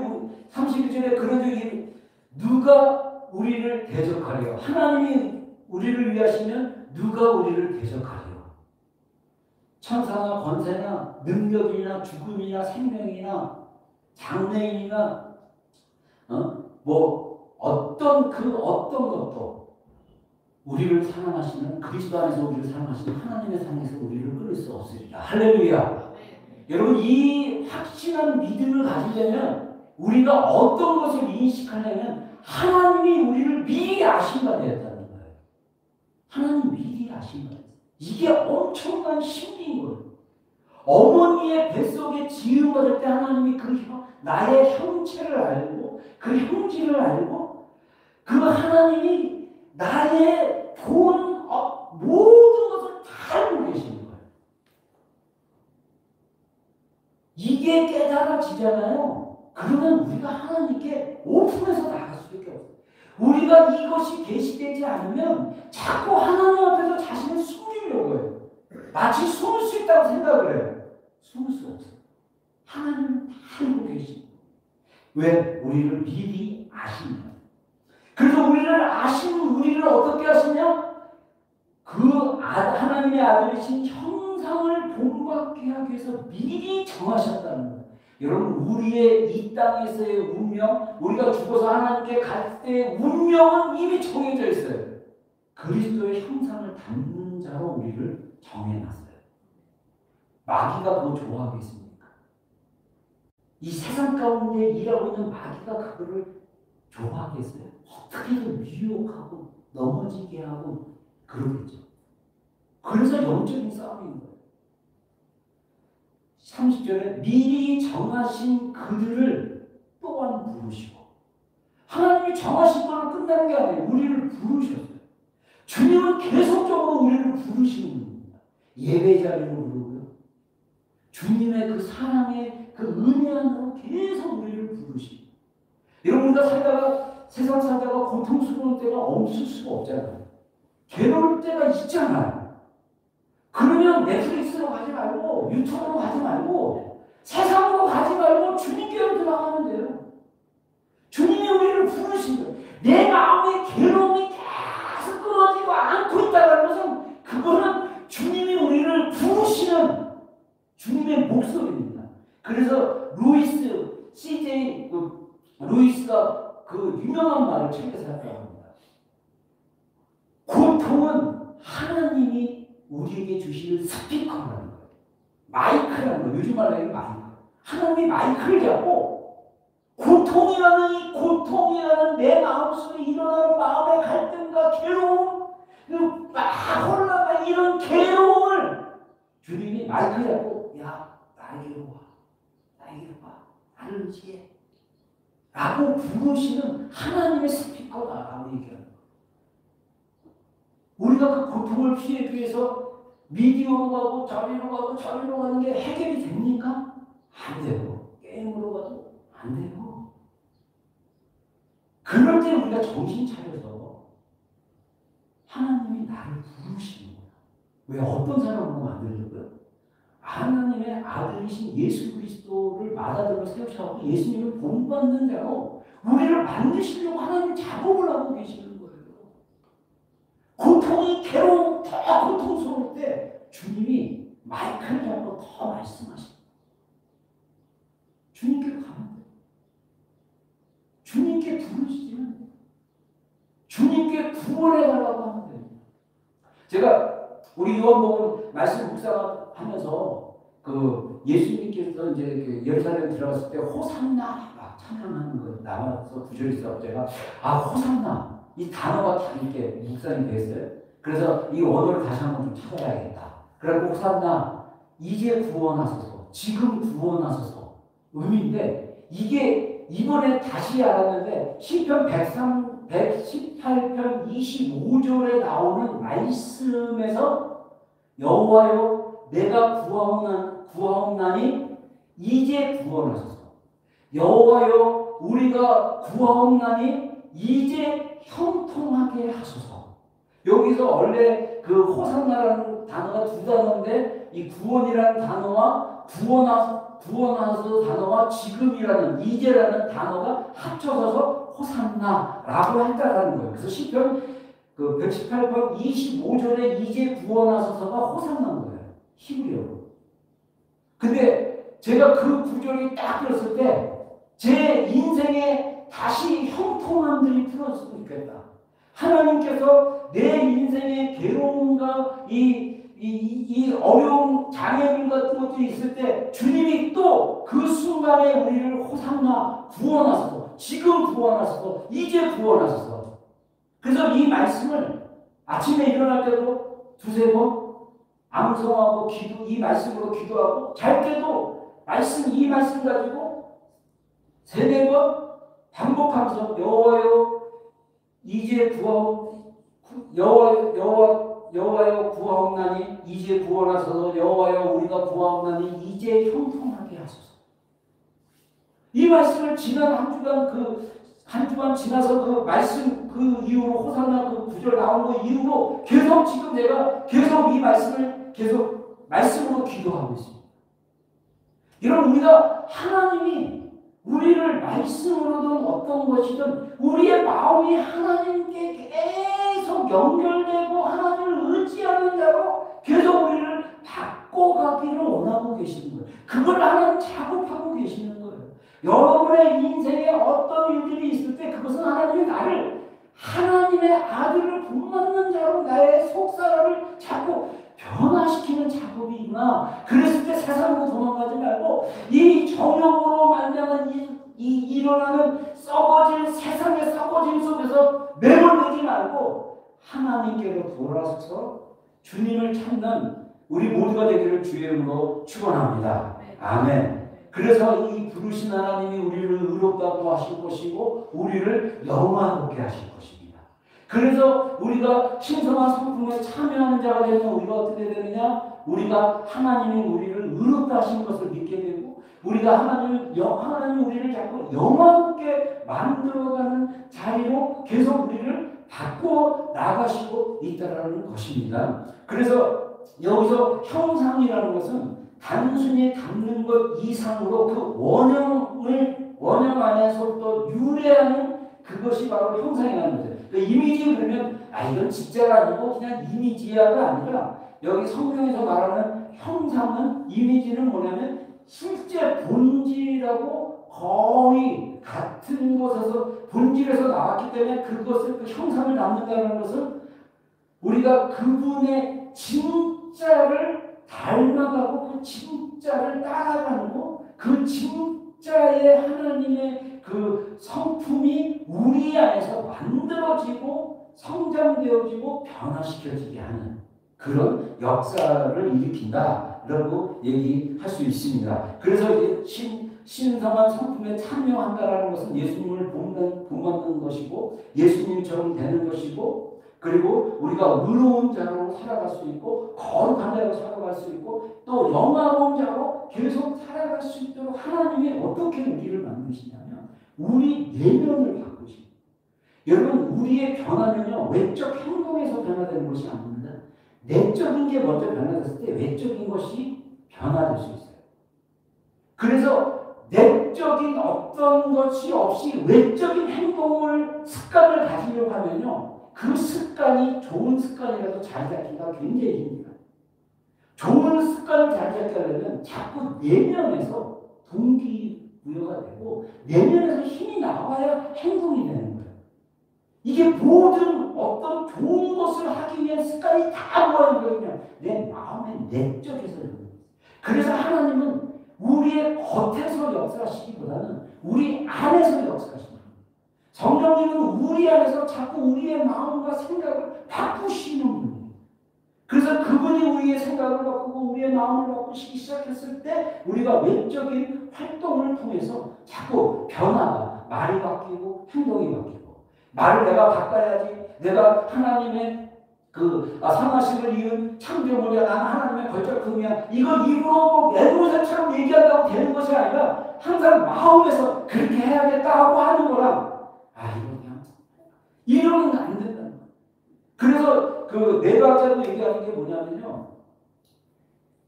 [SPEAKER 1] 31절에 그런 적이 누가 우리를 대적하려? 하나님이 우리를 위하시면 누가 우리를 대적하려? 천사나 권세나 능력이나 죽음이나 생명이나 장래인이나 어떤 것도 우리를 사랑하시는 그리스도 안에서 우리를 사랑하시는 하나님의 사랑에서 우리를 끊을 수 없으리라. 할렐루야. 여러분 이 확신한 믿음을 가지려면 우리가 어떤 것을 인식하려면 하나님이 우리를 미리 아신 바 되었다는 거예요. 하나님 미리 아신 바 되었어요. 이게 엄청난 신비인 거예요. 어머니의 뱃속에 지음받을 때 하나님이 나의 형체를 알고 그 형질을 알고 그 하나님이 나의 본 모든 것을 다 알고 계시는 거예요. 이게 깨달아지잖아요. 그러면 우리가 하나님께 오픈해서 나갈 수밖에 없어요. 우리가 이것이 계시되지 않으면 자꾸 하나님 앞에서 자신을 숨기려고 해요. 마치 숨을 수 있다고 생각을 해요. 숨을 수 없어요. 하나님은 다 알고 계시고. 왜? 우리를 미리 아십니다. 그래서 우리를 아시는 우리를 어떻게 하시냐? 하나님의 아들이신 형상을 본받게 하기 위해서 미리 정하셨다는 거예요. 여러분 우리의 이 땅에서의 운명, 우리가 죽어서 하나님께 갈 때의 운명은 이미 정해져 있어요. 그리스도의 형상을 담는 자로 우리를 정해놨어요. 마귀가 그거 좋아하겠습니까? 이 세상 가운데 일하고 있는 마귀가 그거를 좋아하겠어요? 어떻게든 미혹하고 넘어지게 하고 그러겠죠. 그래서 영적인 싸움인 거예요. 30절에 미리 정하신 그들을 또한 부르시고, 하나님이 정하신 거는 끝나는 게 아니에요. 우리를 부르셨어요. 주님은 계속적으로 우리를 부르시는 겁니다. 예배 자리로 부르고요. 주님의 그 사랑의 그 은혜 안으로 계속 우리를 부르시고. 여러분 우리가 살다가 세상 살다가 고통스러운 때가 없을 수가 없잖아요. 괴로울 때가 있잖아요. 그러면 넷플릭스로 가지 말고 유튜브로 가지 말고 세상으로 가지 말고 주님께로 들어가면 돼요. 주님이 우리를 부르신 거예요. 내 마음의 괴로움이 계속 끊어지고 않고 있다는 것은 그거는 주님이 우리를 부르시는 주님의 목소리입니다. 그래서 C.J. 루이스가 그 유명한 말을 책에서 했다고 합니다. 고통은 하나님이 우리에게 주시는 스피커라는 거예요. 마이크라는 거예요. 요즘 말로 하면 마이크. 하나님이 마이크를 잡고 고통이라는 내 마음속에 일어나는 마음의 갈등과 괴로움, 막 혼란과 이런 괴로움을 주님이 마이크 잡고 나에게로 와. 나를 의지해. 라고 부르시는 하나님의 스피커다라고 얘기하는 거예요. 우리가 그 고통을 피하기 위해서 미디어로 가고 저리로 가는 게 해결이 됩니까? 안 돼요. 게임으로 가도 안 돼요. 그럴 때 우리가 정신 차려서 하나님이 나를 부르시는 거예요. 왜 어떤 사람으로 만들려고요? 하나님의 아들이신 예수 그리스도를 마다들로 세우셔서 예수님을 본받는 자로 우리를 만드시려고 하나님 작업을 하고 계시는 거예요. 고통이 괴로움, 더 고통스러울 때 주님이 마이크를 잡고 더 말씀하십니다. 주님께 가면 돼요. 주님께 부르시면 돼요. 주님께 구원해달라고 하면 돼요. 제가 우리 요한복음 말씀 묵상하면서 예수님께서 이제 그 예루살렘 들어갔을 때 호산나 찬양하는 거 나와서 구절이 있어. 제가 호산나 이 단어가 다 이렇게 묵상이 됐어요. 그래서 이 원어를 다시 한번 좀 찾아야겠다. 그래서 호산나 이제 구원하소서, 지금 구원하소서 의미인데 이게 이번에 다시 알았는데 시편 118편 25절에 나오는 말씀에서 여호와여 내가 구하옵나니 이제 구원하소서. 여호와여 우리가 구하옵나니 이제 형통하게 하소서. 여기서 원래 그 호산나라는 단어가 두 단어인데 이 구원이라는 단어와 구원하소서 단어와 지금이라는 이제라는 단어가 합쳐져서 호산나라고 한다라는 거예요. 그래서 시편 118편 25절에 이제 구원하소서가 호산나인 거예요. 히브리어로. 근데 제가 그 구절이 딱 들었을 때 제 인생에 다시 형통함들이 풀어졌으면 좋겠다. 하나님께서 내 인생의 괴로움과 이 이 어려운 장애물 같은 것들이 있을 때 주님이 또 그 순간에 우리를 호산나 구원하소서, 지금 구원하소서, 이제 구원하소서. 그래서 이 말씀을 아침에 일어날 때도 두세 번 암송하고 이 말씀으로 기도하고 잘 때도 이 말씀 가지고 세네 번 반복하면서 여호와여 이제 여호와여 구하옵나니 이제 구원하소서. 여호와여 우리가 구하옵나니 이제 형통하게 하소서. 이 말씀을 지난 한 주간 지나서 그 말씀 그 이후로 호산나 그 구절 나온 거 이후로 계속 지금 내가 계속 이 말씀을 계속 말씀으로 기도하고 있습니다. 여러분, 우리가 하나님이 우리를 말씀으로든 어떤 것이든 우리의 마음이 하나님께 계속 연결되고 하나님을 의지하는 자로 계속 우리를 바꿔가기를 원하고 계시는 거예요. 그걸 하나님 작업하고 계시는 거예요. 여러분의 인생에 어떤 일들이 있을 때 그것은 하나님이 나를 하나님의 아들을 본받는 자로 나의 속사람을 자꾸 변화시키는 작업이구나. 그랬을 때 세상으로 도망가지 말고 이 정욕으로 만나는 일어나는 세상의 썩어짐 속에서 매몰되지 말고 하나님께로 돌아서서 주님을 찾는 우리 모두가 되기를 주의 이름으로 축원합니다. 아멘. 그래서 이 부르신 하나님이 우리를 의롭다고 하실 것이고 우리를 영화롭게 하실 것입니다. 그래서 우리가 신성한 성품에 참여하는 자가 되면 우리가 어떻게 되느냐? 우리가 하나님이 우리를 의롭다 하신 것을 믿게 되고 우리가 하나님이 우리를 자꾸 영화롭게 만들어가는 자리로 계속 우리를 바꾸어 나가시고 있다라는 것입니다. 그래서 여기서 형상이라는 것은 단순히 담는 것 이상으로 그 원형 안에서 또 유래하는 그것이 바로 형상이라는 거죠. 그 이미지 그러면 이건 진짜가 아니고 그냥 이미지야가 아니라 여기 성경에서 말하는 형상은 이미지는 뭐냐면 실제 본질하고 거의 같은 곳에서 본질에서 나왔기 때문에 그것을 그 형상을 남는다는 것은 우리가 그분의 진짜를 닮아가고 그 진짜를 따라가는 거, 그 진짜의 하나님의 그 성품이 우리 안에서 만들어지고 성장되어지고 변화시켜지게 하는 그런 역사를 일으킨다라고 얘기할 수 있습니다. 그래서 신성한 성품에 참여한다라는 것은 예수님을 본받는 것이고 예수님처럼 되는 것이고 그리고 우리가 의로운 자로 살아갈 수 있고 거룩한 자로 살아갈 수 있고 또 영화로운 자로 계속 살아갈 수 있도록 하나님이 어떻게 우리를 만드시냐면 우리 내면을 바꾸십니다. 여러분, 우리의 변화는요 외적 행동에서 변화되는 것이 아닙니다. 내적인 게 먼저 변화됐을 때 외적인 것이 변화될 수 있어요. 그래서 내적인 어떤 것이 없이 외적인 습관을 가지려고 하면요 그 습관이 좋은 습관이라도 자리 잡기가 굉장히 힘듭니다. 좋은 습관을 자리 잡게 하려면 자꾸 내면에서 동기부여가 되고 내면에서 힘이 나와야 행동이 되는 거예요. 이게 모든 어떤 좋은 것을 하기 위한 습관이 다 모아있는 거거든요. 내 마음의 내적에서. 그래서 하나님은 우리의 겉에서 역사하시기보다는 우리 안에서 역사하십니다. 성령님은 우리 안에서 자꾸 우리의 마음과 생각을 바꾸시는 분이에요. 그래서 그분이 우리의 생각을 바꾸고 우리의 마음을 바꾸시기 시작했을 때 우리가 외적인 활동을 통해서 자꾸 변화가 말이 바뀌고 행동이 바뀌고 말을 내가 바꿔야지 내가 하나님의 상하심을 이은 창조물이야 나는 하나님의 걸작품이야 이거 입으로 애고사처럼 얘기한다고 되는 것이 아니라 항상 마음에서 그렇게 해야겠다 하고 하는 거랑 이거 그냥 이러면 안 된다. 그래서 그 내과학자도 얘기하는 게 뭐냐면요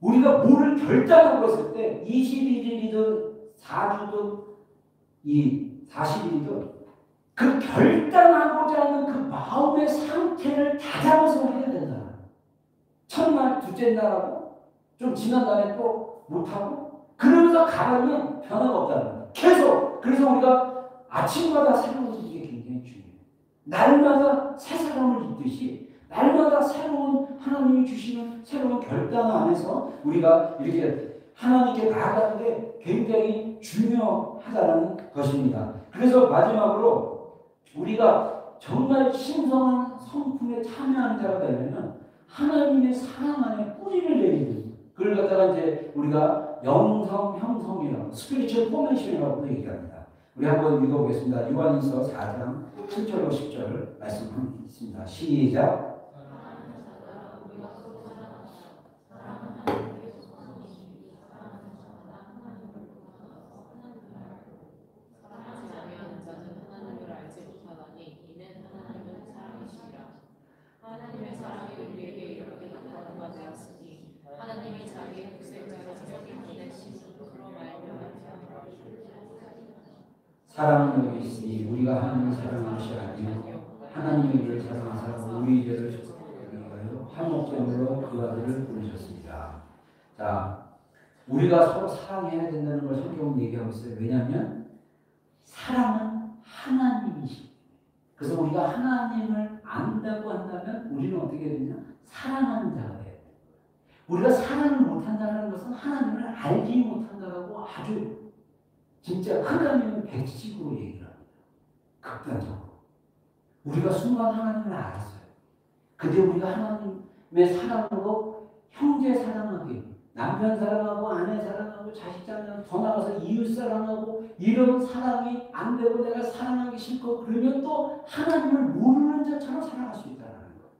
[SPEAKER 1] 우리가 뭐를 결단하고 했을 때 21일이든 4주든 40일이든 그 결단하고자 하는 그 마음의 상태를 다잡아서 해야 된다. 첫날, 둘째 날하고 좀 지난 날에 또 못하고 그러면서 가면 변화가 없다는 거예요. 계속. 그래서 우리가 아침마다 새로워지는 게 굉장히 중요해요. 날마다 새 사람을 잊듯이 날마다 새로운 하나님이 주시는 새로운 결단 안에서 우리가 이렇게 하나님께 나아가는 게 굉장히 중요하다는 것입니다. 그래서 마지막으로 우리가 정말 신성한 성품에 참여하는 자가 되려면 하나님의 사랑 안에 뿌리를 내리는 그걸 갖다가 이제 우리가 영성 형성이라고 스피리추얼 포메이션이라고 얘기합니다. 우리 한번 읽어보겠습니다. 요한일서 4장 7절로 10절 말씀하겠습니다. 시작.
[SPEAKER 2] 하나님의 사랑이 우리에게 이렇게 나타난 바 되었으니 하나님이 자기의 독생자를 세상에 보내심으로 말미암아
[SPEAKER 1] 사랑은 여기 있으니 우리가 하나님을 사랑하는 것이 아니요 하나님이 우리를 사랑하사 우리 죄를 위하여 한 목적으로 그 아들을 보내셨습니다. 자, 우리가 서로 사랑해야 된다는 걸 성경은 얘기하고 있어요. 왜냐하면 사랑은 하나님이시기. 그래서 우리가 하나님을 안다고 한다면 우리는 어떻게 되냐? 사랑하는 자가 돼야 돼요. 우리가 사랑을 못한다는 것은 하나님을 알지 못한다고 아주 진짜 하나님은 백식으로 얘기를 합니다. 극단적으로. 우리가 순간 하나님을 알았어요. 근데 우리가 하나님의 사랑으로 형제 사랑하기, 남편 사랑하고 아내 사랑하고 자식 사랑하고 더 나가서 이웃 사랑하고 이런 사랑이 안 되고 내가 사랑하기 싫고 그러면 또 하나님을 모르는 자처럼 살아갈 수 있다는 거예요.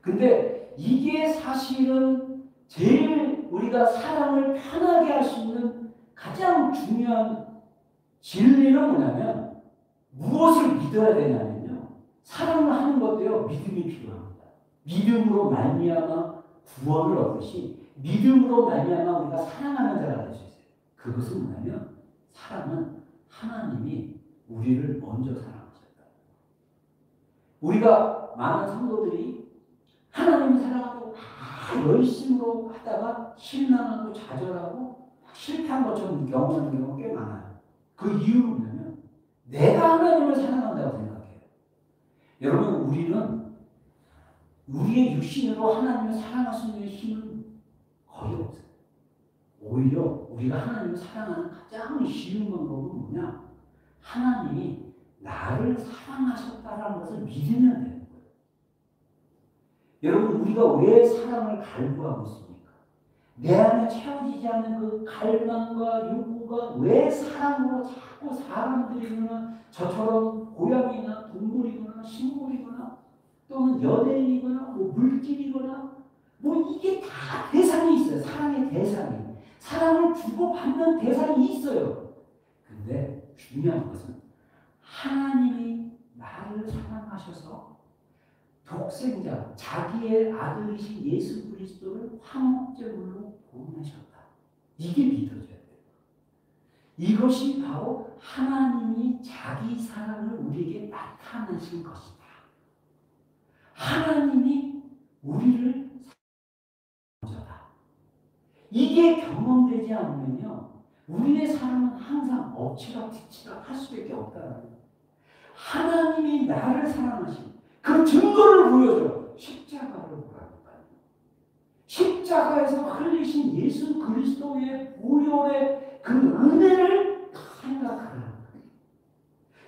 [SPEAKER 1] 근데 이게 사실은 제일 우리가 사랑을 편하게 할 수 있는 가장 중요한 진리는 뭐냐면 무엇을 믿어야 되냐면요. 사랑을 하는 것도요. 믿음이 필요합니다. 믿음으로 말미암아 구원을 얻듯이 믿음으로 말미암아 우리가 사랑하는 자가 될 수 있어요. 그것은 뭐냐면 사랑은 하나님이 우리를 먼저 사랑하셨다. 우리가 많은 성도들이 하나님을 사랑하고 열심으로 하다가 실망하고 좌절하고 실패한 것처럼 경험하는 경우가 꽤 많아요. 그 이유는 뭐냐면 내가 하나님을 사랑한다고 생각해요. 여러분 우리는 우리의 육신으로 하나님을 사랑할 수 있는 힘은 거의 없어요. 오히려 우리가 하나님을 사랑하는 가장 쉬운 방법은 뭐냐? 하나님이 나를 사랑하셨다는 것을 믿으면 되는 거예요. 여러분 우리가 왜 사랑을 갈구하고 있습니까? 내 안에 채워지지 않는 그 갈망과 욕구가 왜 사랑으로 자꾸 사람들이거나 저처럼 고양이나 동물이거나 식물이거나 또는 연예인이거나 뭐 물질이거나 뭐 이게 다 대상이 있어요. 사랑의 대상이. 사랑을 주고받는 대상이 있어요. 근데 중요한 것은 하나님이 나를 사랑하셔서 독생자, 자기의 아들이신 예수 그리스도를 화목제물로 보내셨다. 이게 믿어져야 돼요. 이것이 바로 하나님이 자기 사랑을 우리에게 나타내신 것이다. 하나님이 우리를 사랑하셨다. 이게 경험되지 않으면요, 우리의 사랑은 항상 엎치락뒤치락 할 수밖에 없다는 거예요. 하나님이 나를 사랑하신 그 증거를 보여줘요. 십자가를 보라니까요. 십자가에서 흘리신 예수 그리스도의 보혈의 그 은혜를 생각하라.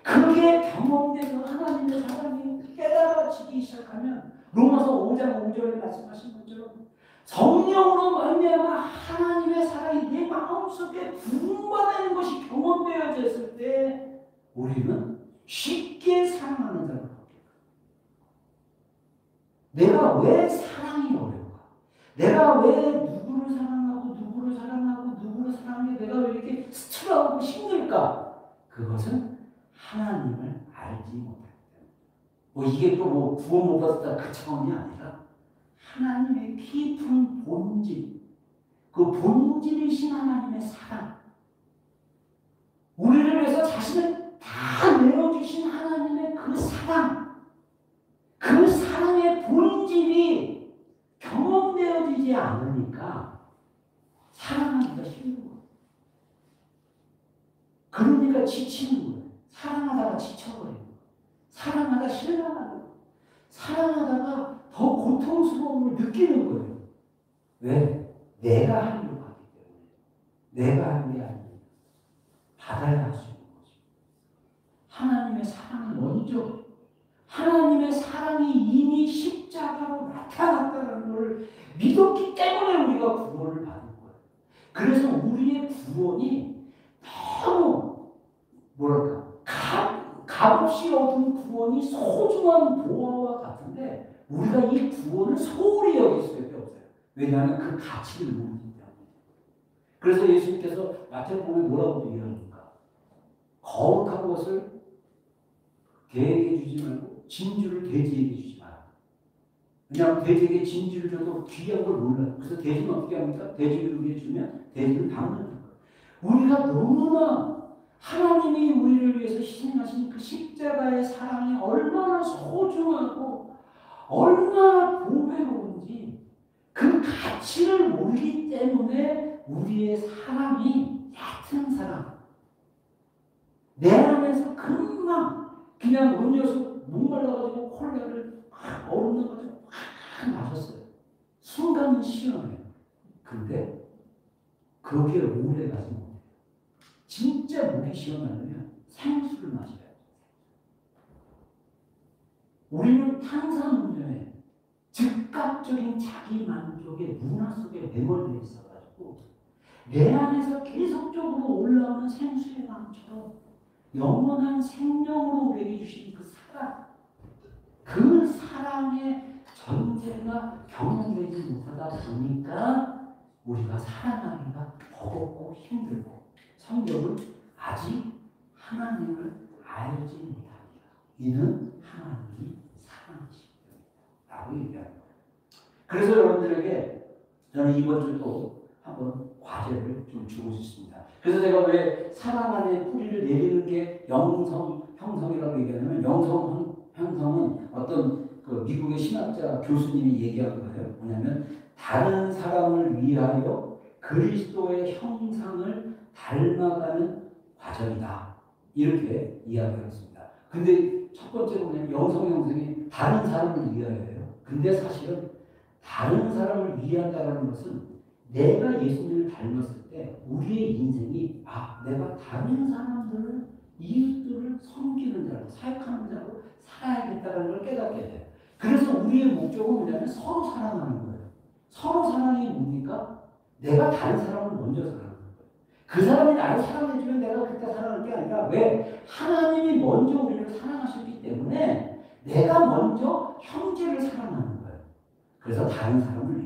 [SPEAKER 1] 그게 경험되고 하나님의 사랑이 깨달아지기 시작하면 로마서 5장 5절에 말씀하신 것처럼 성령으로 말미암아 하나님의 사랑이 내 마음속에 부흥받는 것이 경험되어졌을 때 우리는 쉽게 사랑하는 자가 됩니다. 내가 왜 사랑이 어려운가? 내가 왜 누구를 사랑하고 누구를 사랑하고 누구를 사랑하게 내가 왜 이렇게 스트레스하고 힘들까? 그것은 하나님을 알지 못하기 때문에. 뭐 이게 또 뭐 구원 못 받았다 그 차원이 아니라 하나님의 깊은 본질, 그 본질이신 하나님의 사랑, 우리를 위해서 자신을 다 내어주신 하나님의 그 사랑, 그 사랑의 본질이 경험되어지지 않으니까 사랑하기가 힘든 거예요. 그러니까 지치는 거예요. 사랑하다가 지쳐버리는 거예요. 사랑하다 실망하는 거예요. 사랑하다가 더 고통스러움을 느끼는 거예요. 왜? 내가 하려고 하기 때문에. 내가 하는 게 아니에요. 받아야 할 수 있는 거죠. 하나님의 사랑을 먼저, 하나님의 사랑이 이미 십자가로 나타났다는 것을 믿었기 때문에 우리가 구원을 받은 거예요. 그래서 우리의 구원이 너무 뭐랄까 값없이 얻은 구원이 소중한 보화와 같은데 우리가 이 구원을 소홀히 여길 수밖에 없어요. 왜냐하면 그 가치를 모르기 때문에. 그래서 예수님께서 마태복음에 뭐라고 얘기합니까? 거룩한 것을 개에게 주지 말고 진주를 돼지에게 주지 마라. 왜냐하면 돼지에게 진주를 줘도 귀한 걸 몰라요. 그래서 돼지는 어떻게 합니까? 돼지를 우리에게 주면 돼지를 당근을 거예요. 우리가 너무나 하나님이 우리를 위해서 희생하신 그 십자가의 사랑이 얼마나 소중하고 얼마나 보배로운지 그 가치를 모르기 때문에 우리의 사랑이 얕은 사랑, 내 안에서 금방 그냥 음료수 목말라가지고 콜라를 얼음 넣어가지고 확 마셨어요. 순간은 시원해요. 근데 거기에 오래 가지 못해요. 진짜 목이 시원하려면 생수를 마셔야 돼요. 우리는 탄산음료에 즉각적인 자기 만족의 문화 속에 매몰되어 있어가지고 내 안에서 계속적으로 올라오는 생수의 강처럼 영원한 생명으로 우리에게 주신 그 사랑, 그 사랑의 전제가 경험되지 못하다 보니까 우리가 사랑하기가 버겁고 힘들고 성경은 아직 하나님을 알지 못합니다. 이는 하나님이 사랑이시라고 얘기합니다. 그래서 여러분들에게 저는 이번 주도 한번 과제를 좀 주고 싶습니다. 그래서 제가 왜 사랑 안에 뿌리를 내리는 게 영성 형성이라고 얘기하냐면 영성 형성은 어떤 그 미국의 신학자 교수님이 얘기한 거예요. 뭐냐면 다른 사람을 위하여 그리스도의 형상을 닮아가는 과정이다. 이렇게 이야기했습니다. 근데 첫 번째로 뭐냐면 영성 형성이 다른 사람을 위하여예요. 근데 사실은 다른 사람을 위한다는 것은 내가 예수님을 닮았을 때 우리의 인생이 내가 다른 사람들을 이웃들을 섬기는 자로 사역하는 자로 살아야겠다는 걸 깨닫게 돼요. 그래서 우리의 목적은 뭐냐면 서로 사랑하는 거예요. 서로 사랑이 뭡니까? 내가 다른 사람을 먼저 사랑하는 거예요. 그 사람이 나를 사랑해주면 내가 그때 사랑할 게 아니라 왜? 하나님이 먼저 우리를 사랑하셨기 때문에 내가 먼저 형제를 사랑하는 거예요. 그래서 다른 사람을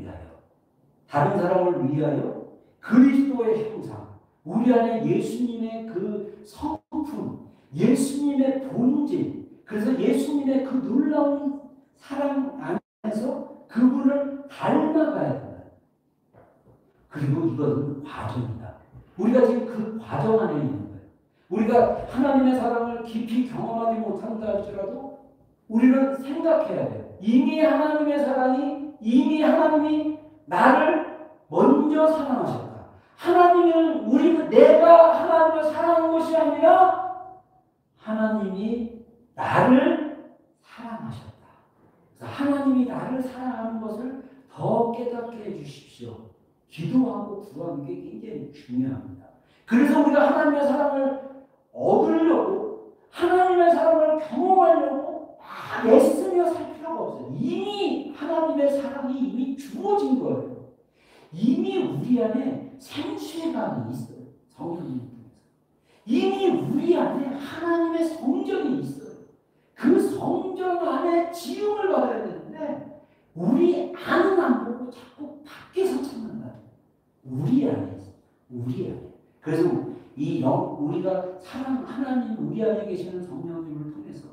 [SPEAKER 1] 위하여 그리스도의 형상, 우리 안에 예수님의 그 성품, 예수님의 본질, 그래서 예수님의 그 놀라운 사랑 안에서 그분을 닮아가야 된다. 그리고 이것은 과정이다. 우리가 지금 그 과정 안에 있는 거예요. 우리가 하나님의 사랑을 깊이 경험하지 못한다 할지라도 우리는 생각해야 돼요. 이미 하나님의 사랑이, 이미 하나님이 나를 먼저 사랑하셨다. 내가 하나님을 사랑한 것이 아니라 하나님이 나를 사랑하셨다. 그래서 하나님이 나를 사랑하는 것을 더 깨닫게 해주십시오. 기도하고 구하는 게 굉장히 중요합니다. 그래서 우리가 하나님의 사랑을 얻으려고, 하나님의 사랑을 경험하려고 막 애쓰며 살 필요가 없어요. 이미 하나님의 사랑이 이미 주어진 거예요. 이미 우리 안에 생수의 강이 있어요. 성령님 통해서. 이미 우리 안에 하나님의 성전이 있어요. 그 성전 안에 지음을 받아야 되는데 우리 안은 안 보고 자꾸 밖에서 찾는다. 우리 안에 있어요. 우리 안에. 그래서 우리가 하나님 우리 안에 계시는 성령님을 통해서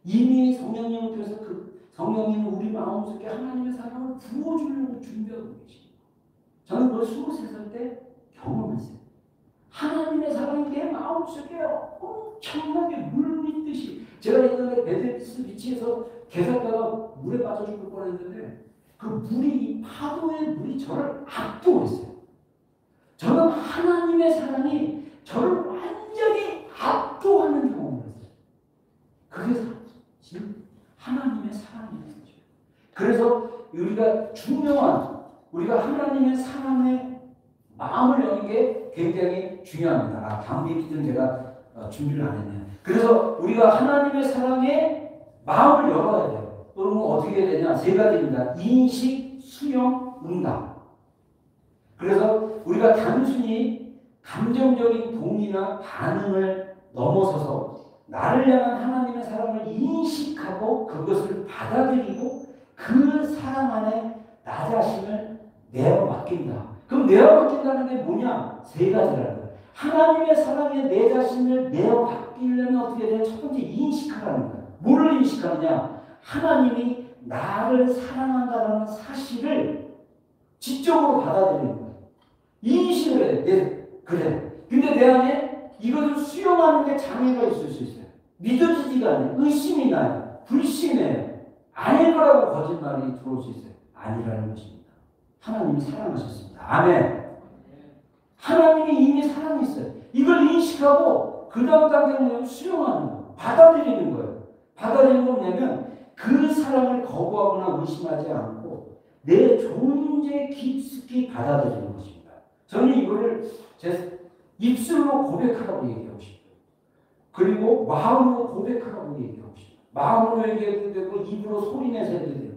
[SPEAKER 1] 이미 성령님을 통해서 그 성령님은 우리 마음속에 하나님의 사랑을 부어주려고 준비하고 계십니다. 저는 그걸 23살 때 경험했어요. 하나님의 사랑이 내 마음속에 엄청나게 물밀듯이, 제가 예전에 베데스 비치에서 개살다가 물에 빠져 죽을 뻔했는데 그 물이, 파도의 물이 저를 압도했어요. 저는 하나님의 사랑이 저를 완전히 압도하는 경험을 했어요. 그게 지금 하나님의 사랑이라는 거죠. 그래서 우리가 중요한 우리가 하나님의 사랑에 마음을 여는 게 굉장히 중요합니다. 다음 얘기는 제가 준비를 안 했네요. 그래서 우리가 하나님의 사랑에 마음을 열어야 돼요. 그러면 어떻게 되냐? 세 가지입니다. 인식, 수용, 응답. 그래서 우리가 단순히 감정적인 동의나 반응을 넘어서서 나를 향한 하나님의 사랑을 인식하고 그것을 받아들이고 그 사랑 안에 나 자신을 내어 맡긴다. 그럼 내어 맡긴다는 게 뭐냐? 세 가지라는 거예요. 하나님의 사랑에 내 자신을 내어 맡기려면 어떻게 돼요? 첫 번째 인식하라는 거예요. 뭐를 인식하느냐? 하나님이 나를 사랑한다는 사실을 지적으로 받아들이는 거예요. 인식을 해. 그래. 근데 내 안에 이것을 수용하는 게 장애가 있을 수 있어요. 믿어지지가 않아요. 의심이 나요. 불신해요. 아닐 거라고 거짓말이 들어올 수 있어요. 아니라는 것입니다. 하나님이 사랑하셨습니다. 아멘. 하나님이 이미 사랑이 있어요. 이걸 인식하고 그 다음 단계는 수용하는 거예요. 받아들이는 거예요. 받아들이는 건 뭐냐면 그 사랑을 거부하거나 의심하지 않고 내 존재 깊숙이 받아들이는 것입니다. 저는 이거를 제 입술로 고백하라고 얘기하고 싶어요. 그리고 마음으로 고백하라고 얘기하고 싶어요. 마음으로 얘기해도 되고 입으로 소리내서 해도 되고요.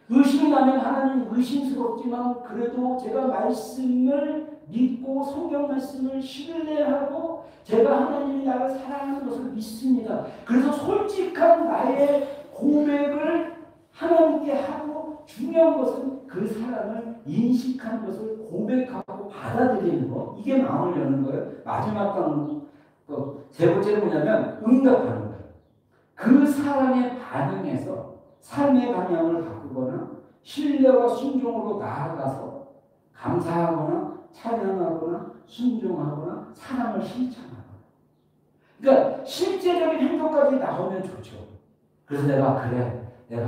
[SPEAKER 1] 의심이 나면 하나님 의심스럽지만 그래도 제가 말씀을 믿고 성경 말씀을 신뢰하고 제가 하나님이 나를 사랑하는 것을 믿습니다. 그래서 솔직한 나의 고백을 하나님께 하고 중요한 것은 그 사랑을 인식하는 것을 고백하고 받아들이는 것. 이게 마음을 여는 거예요. 마지막 건 세 번째는 뭐냐면 응답하는 거예요. 그 사랑에 반응해서 삶의 방향을 바꾸거나 신뢰와 순종으로 나아가서 감사하거나 찬양하거나 순종하거나 사랑을 실천하거나. 그러니까 실제적인 행동까지 나오면 좋죠. 그래서 내가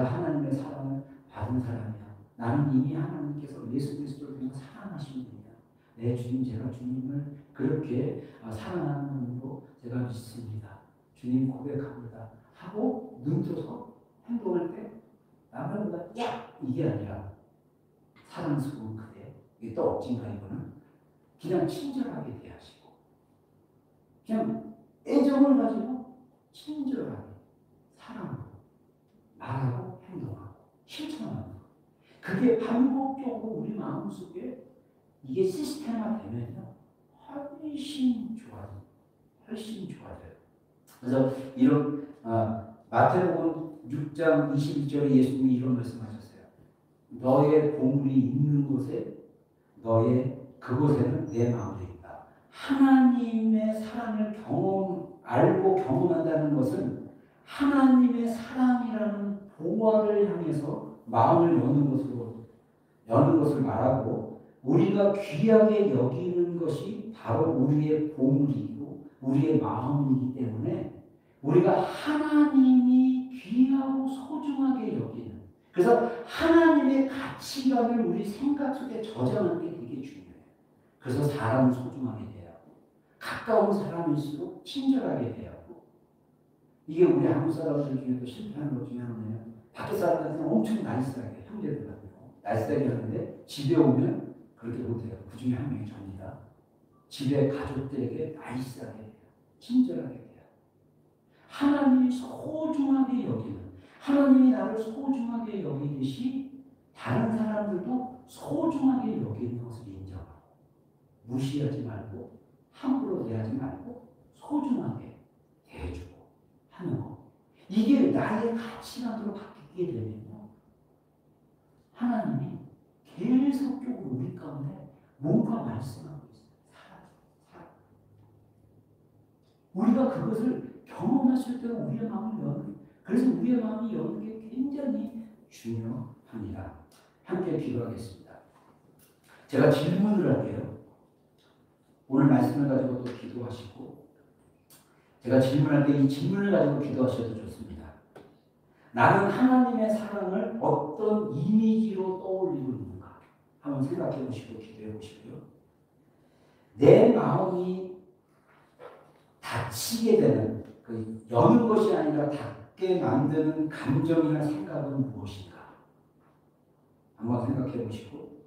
[SPEAKER 1] 하나님의 사랑을 받은 사람이야. 나는 이미 하나님께서 예수 그리스도를 통해 사랑하시는 분이야. 내 주님, 제가 주님을 그렇게 사랑하는 분으로 제가 믿습니다. 주님 고백합니다. 하고 눈 떠서 행동할 때 남편보다 야! 이게 아니라 사랑스러운 그대. 이게 또 억진가 이거는 그냥 친절하게 대하시고 그냥 애정을 가지고 친절하게 사랑하고 말하고 행동하고 실천하고 그게 반복적으로 우리 마음속에 이게 시스템화 되면요 훨씬 좋아져요. 훨씬 좋아져요. 그래서 이런 마태복음 6장 21절에 예수님이 이런 말씀하셨어요. 너의 보물이 있는 곳에 그곳에는 내 마음이 있다. 하나님의 사랑을 알고 경험한다는 것은 하나님의 사랑이라는 보화를 향해서 마음을 여는 것을 말하고 우리가 귀하게 여기는 것이 바로 우리의 보물이고 우리의 마음이기 때문에 우리가 하나님이 귀하고 소중하게 여기는 그래서 하나님의 가치관을 우리 생각 속에 저장하는 게 되게 중요해요. 그래서 사람을 소중하게 대하고 가까운 사람일수록 친절하게 대하고 이게 우리 한국 사람들 중에도 실패하는 것 중에 하나예요. 밖에 사람들한테는 엄청 나이스하게 형제들 같은 거 나이스하게 하는데 집에 오면 그렇게 못해요. 그 중에 한 명이 접니다. 집에 가족들에게 나이스하게 돼요. 친절하게 돼요. 하나님이 소중하게 여기는 하나님이 나를 소중하게 여기듯이 다른 사람들도 소중하게 여기는 것을 인정하고 무시하지 말고 함부로 대하지 말고 소중하게 대해주고 하는 것. 이게 나의 가치관으로 바뀌게 되면요. 하나님이 계속적으로 우리 가운데 뭔가 말씀하고 있어요. 살아. 우리가 그것을 경험했을 때 우리의 마음을 여는 그래서 우리의 마음이 여는 게 굉장히 중요합니다. 함께 기도하겠습니다. 제가 질문을 할게요. 오늘 말씀을 가지고 또 기도하시고 제가 질문할 때 이 질문을 가지고 기도하셔도 좋습니다. 나는 하나님의 사랑을 어떤 이미지로 떠올리고 있는가 한번 생각해 보시고 기도해 보시고요. 내 마음이 닫히게 되는 여는 것이 아니라 닫게 만드는 감정이나 생각은 무엇인가? 한번 생각해 보시고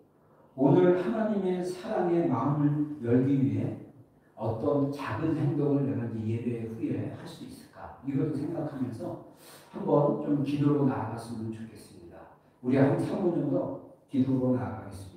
[SPEAKER 1] 오늘 하나님의 사랑의 마음을 열기 위해 어떤 작은 행동을 내가 이제 예배 후에 할 수 있을까? 이것도 생각하면서 한번 좀 기도로 나아갔으면 좋겠습니다. 우리 한 3분 정도 기도로 나아가겠습니다.